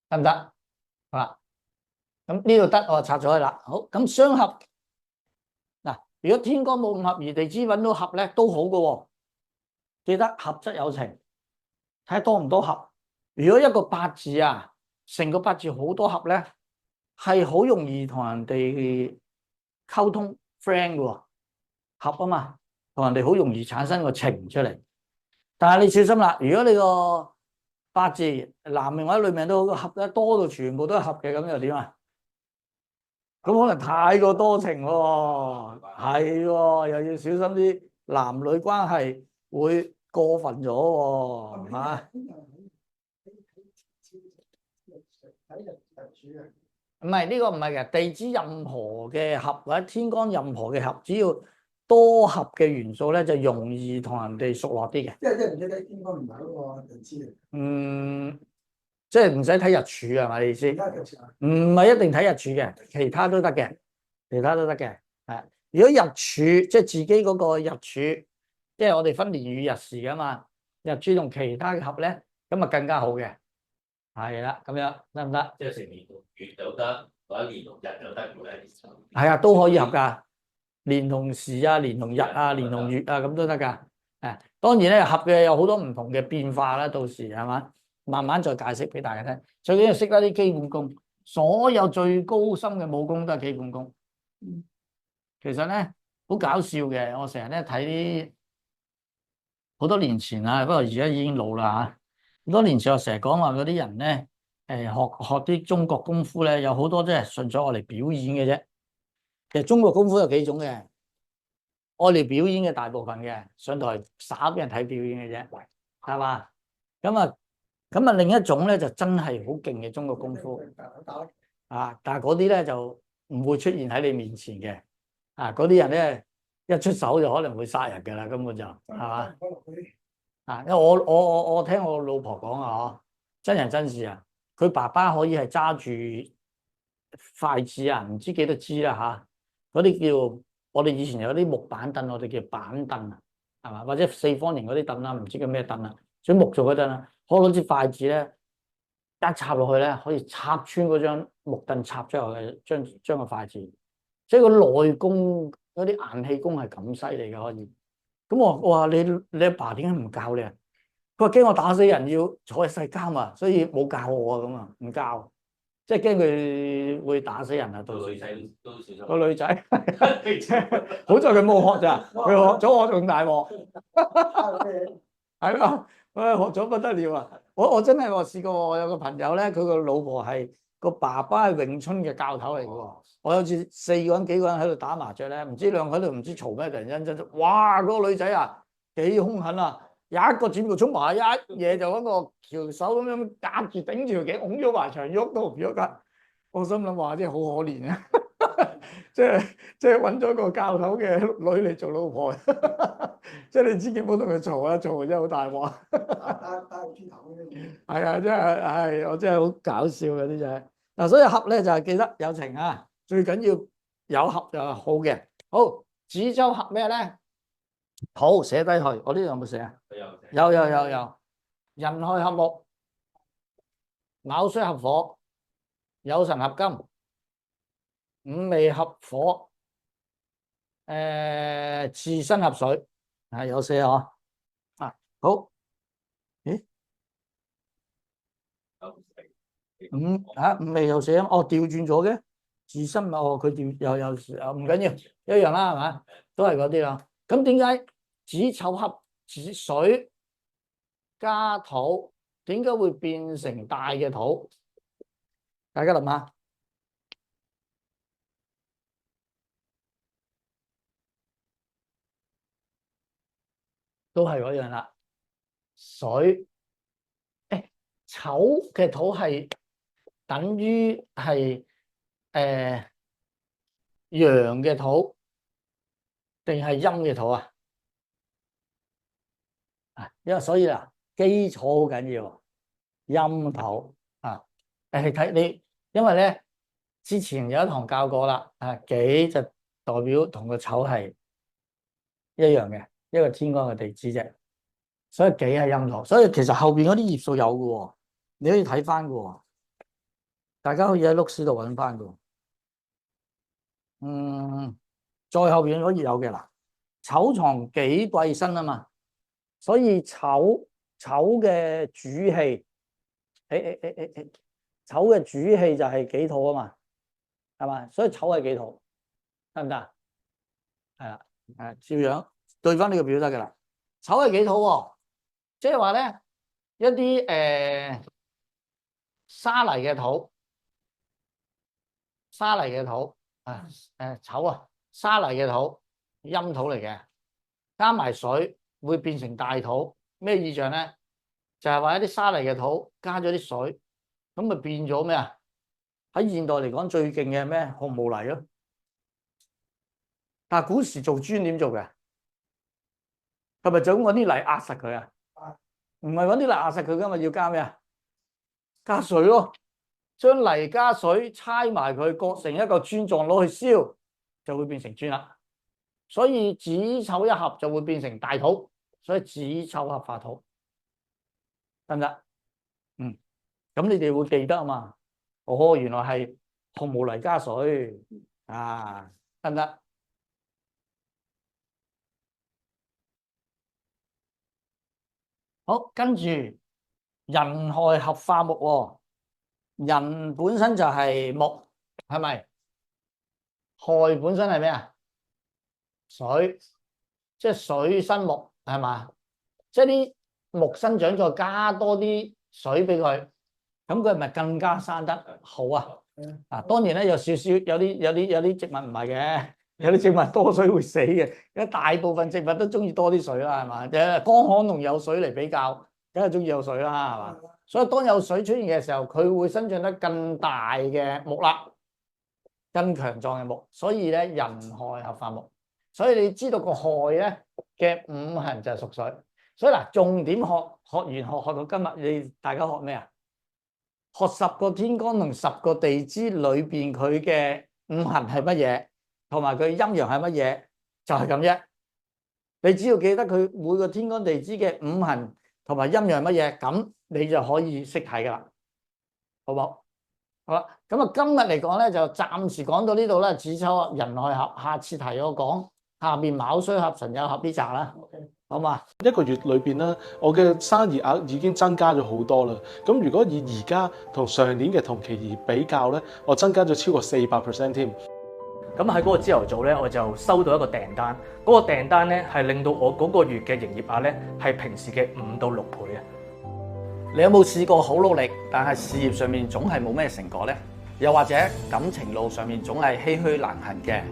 得唔得？好啦，咁呢度得我拆咗佢啦。好，咁相合嗱，如果天干冇五合而地支揾到合咧，都好嘅喎。記得合則有情，睇下多唔多合。如果一個八字啊，成個八字好多合咧，係好容易同人哋溝通 friend 嘅喎，合啊嘛，同人哋好容易產生個情出嚟。但係你小心啦，如果你個八字男命或者女命都好，合得多到全部都係合嘅，咁又點啊？咁可能太過多情喎，係喎，又要小心啲男女關係會過分咗喎，嚇。唔係呢個唔係嘅，地支任何嘅合或者天干任何嘅合，只要多合嘅元素咧，就容易同人哋熟絡啲嘅。即係唔使睇天干唔係嗰個地支嚟。即係唔使睇日柱係咪意思？唔係一定睇日柱嘅，其他都得嘅，其他都得嘅。係，如果日柱即係自己嗰個日柱，即係我哋分年與日時噶嘛，日柱同其他嘅合咧，咁啊更加好嘅。係啦，咁樣得唔得？即係成年同月就得，或者年同日就得，係啊，都可以合噶，年同時啊，年同日啊，年同月啊，咁都得噶。當然咧合嘅有好多唔同嘅變化啦，到時係嘛，慢慢再解釋俾大家聽。最緊要識得啲基本功，所有最高深嘅武功都係基本功。其實咧好搞笑嘅，我成日咧睇啲好多年前啦，不過而家已經老啦嚇。好多年前我成日講話嗰啲人咧，學啲中國功夫咧，有好多都係純粹我嚟表演嘅啫。其實中國功夫有幾種嘅。我哋表演嘅大部分嘅上台耍俾人睇表演嘅啫，係嘛？咁啊，另一種咧就真係好勁嘅中國功夫啊！但係嗰啲咧就唔會出現喺你面前嘅啊！嗰啲人咧一出手就可能會殺人㗎啦，根本就係嘛？啊！因為我聽我老婆講啊，嗬，真人真事啊，佢爸爸可以係揸住筷子啊，唔知幾多支啦嚇，嗰啲叫。我哋以前有啲木板凳，我哋叫板凳啊，係嘛？或者四方形嗰啲凳啦，唔知叫咩凳啊，所以木做嗰陣啊，可攞支筷子咧，一插落去咧，可以插穿嗰張木凳，插出去將個筷子，即係個內功嗰啲硬氣功係咁犀利嘅可以。咁我話你阿爸點解唔教你啊？佢話驚我打死人要坐喺世監啊，所以冇教我啊咁啊，唔教。即係驚佢會打死人啊！到時個女仔，好在佢冇學咋，佢學咗我仲大鑊，係咯，學咗不得了啊！我真係試過，我有個朋友咧，佢個老婆係個爸爸係詠春嘅教頭嚟嘅喎。我有次4個人幾個人喺度打麻雀咧，唔知兩個喺度唔知嘈咩，突然間真哇！嗰個女仔啊幾兇狠啊！有一個轉步衝埋，一嘢就嗰個條手咁樣夾住頂住條頸，拱咗埋牆，喐都唔喐得。我心諗話真係好可憐啊！即係揾咗個教頭嘅女嚟做老婆，即係你千祈唔好同佢嘈啊！嘈真係好大鑊。打豬頭嗰啲嘢。係啊，真係係我真係好搞笑嘅啲啫。嗱，所以合咧就係記得有情啊，最緊要有合就係好嘅。好，子丑合咩咧？好，寫低去。我呢度有冇寫啊？有。寅亥合木，卯戌合火，酉辰合金，午未合火，巳申合水，係有寫嗬。啊，好。咦？午未有寫啊？哦，調轉咗嘅。巳申哦，佢調又唔緊要，一樣啦，係嘛？都係嗰啲啦。咁點解子丑合子水加土，點解會變成大嘅土？大家諗下，都係嗰樣啦。水，丑嘅土係等於係陽嘅土，定係陰嘅土啊？因為所以啦，基礎好緊要，陰土啊。睇你，因為咧之前有一堂教過啦，己就代表同個丑係一樣嘅，一個天干嘅地支啫。所以己係陰土，所以其實後邊嗰啲頁數有嘅喎，你可以睇翻嘅喎，大家可以喺碌屎度揾翻嘅。再後邊嗰頁有嘅啦，丑藏己貴身啊嘛，所以丑嘅主氣，丑嘅主氣就係己土啊嘛，係嘛？所以丑係己土，得唔得？係啦，照樣對翻呢個表得嘅啦。丑係己土喎，即係話咧一啲沙泥嘅土，丑啊，沙泥嘅土，陰土嚟嘅，加埋水會變成大土，咩意象咧？就係話一啲沙泥嘅土加咗啲水，咁咪變咗咩啊？喺現代嚟講最勁嘅係咩？紅毛泥咯。但係古時做磚點做嘅？係咪就咁揾啲泥壓實佢啊？唔係揾啲泥壓實佢噶嘛？要加咩啊？加水咯，將泥加水猜埋佢，割成一個磚狀攞去燒，就會變成磚啦。所以子丑一合就會變成大土，所以子丑合化土，得唔得？咁你哋會記得啊嘛？哦，原來係紅毛泥加水啊，得唔得？好，跟住人害合化木喎，人本身就係木，係咪？害本身係咩啊？水，即係水生木，係嘛？即係啲木生長再加多啲水俾佢，咁佢係咪更加生得好啊？啊，當然咧有少少有啲植物唔係嘅，有啲植物多水會死嘅，因為大部分植物都中意多啲水啦，係嘛？乾旱同有水嚟比較，梗係中意有水啦，係嘛？所以當有水出現嘅時候，佢會生長得更大嘅木啦，更強壯嘅木。所以咧，人害合化木。所以你知道個害咧嘅五行就係屬水。所以嗱，重點學完學到今日，你大家學咩啊？學10個天干同10個地支裏邊佢嘅五行係乜嘢，同埋佢陰陽係乜嘢，就係咁啫。你只要記得佢每個天干地支嘅五行同埋陰陽係乜嘢，咁你就可以識睇噶啦，好唔好？好啦，咁啊今日嚟講咧就暫時講到呢度啦。子丑人害合，下次題我講下邊卯戌合辰酉合呢紮啦。好嘛？一個月裏邊咧，我嘅生意額已經增加咗好多啦。咁如果以而家同上年嘅同期而比較咧，我增加咗超過400% 添。咁喺嗰個朝頭早咧，我就收到一個訂單。嗰個訂單咧係令到我嗰個月嘅營業額咧係平時嘅5到6倍啊！你有冇試過好努力，但係事業上面總係冇咩成果呢？又或者感情路上面總係唏噓難行嘅？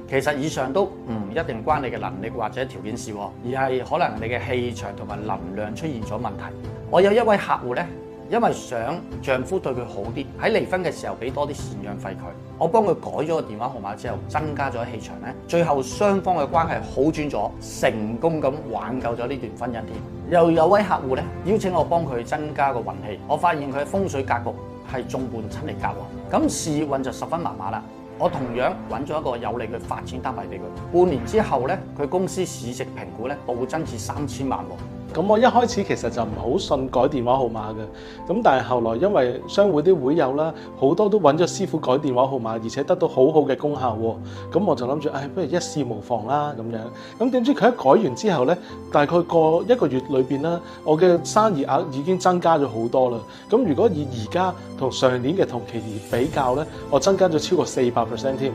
其實以上都唔一定關你嘅能力或者條件事，而係可能你嘅氣場同埋能量出現咗問題。我有一位客戶呢，因為想丈夫對佢好啲，喺離婚嘅時候俾多啲贍養費佢，我幫佢改咗個電話號碼之後，增加咗氣場呢，最後雙方嘅關係好轉咗，成功咁挽救咗呢段婚姻添。又有位客戶呢，邀請我幫佢增加個運氣，我發現佢嘅風水格局係重半親力格喎，咁事業運就十分麻麻啦。我同樣揾咗一個有利嘅發展單位俾佢，半年之後咧，佢公司市值評估咧暴增至3000萬喎。咁我一開始其實就唔係好信改電話號碼嘅，咁但係後來因為商會啲會友啦，好多都揾咗師傅改電話號碼，而且得到好好嘅功效喎。咁我就諗住，不如一試無妨啦咁樣。咁點知佢一改完之後咧，大概過一個月裏邊啦，我嘅生意額已經增加咗好多啦。咁如果以而家同上年嘅同期而比較咧，我增加咗超過400% 添。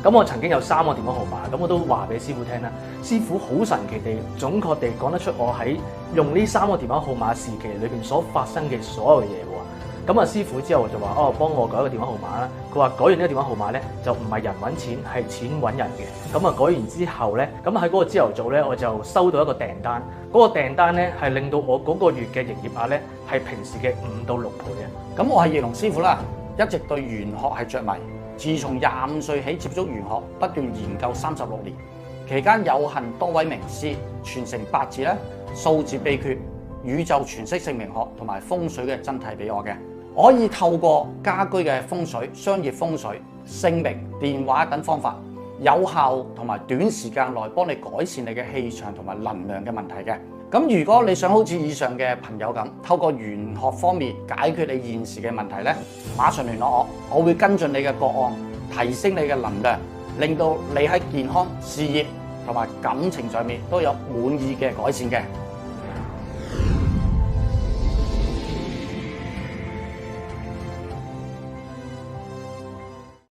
咁我曾經有3個電話號碼，咁我都話俾師傅聽啦。師傅好神奇地、準確地講得出我喺用呢3個電話號碼時期裏邊所發生嘅所有嘢喎。咁啊，師傅之後就話：幫我改個電話號碼啦。佢話改完呢個電話號碼咧，就唔係人揾錢，係錢揾人嘅。咁啊，改完之後咧，咁喺嗰個朝頭早咧，我就收到一個訂單。嗰個訂單咧係令到我嗰個月嘅營業額咧係平時嘅5到6倍嘅。咁我係翼龍師傅啦，一直對玄學係着迷。自從25歲起接觸玄學，不斷研究36年，期間有幸多位名師傳承八字咧、數字秘訣、宇宙全息姓名學同埋風水嘅真諦俾我嘅。我可以透過家居嘅風水、商業風水、姓名、電話等方法，有效同埋短時間內幫你改善你嘅氣場同埋能量嘅問題嘅。咁如果你想好似以上嘅朋友咁，透過玄學方面解決你現時嘅問題咧，馬上聯絡我會跟進你嘅個案，提升你嘅能量，令到你喺健康、事業同埋感情上面都有滿意嘅改善嘅。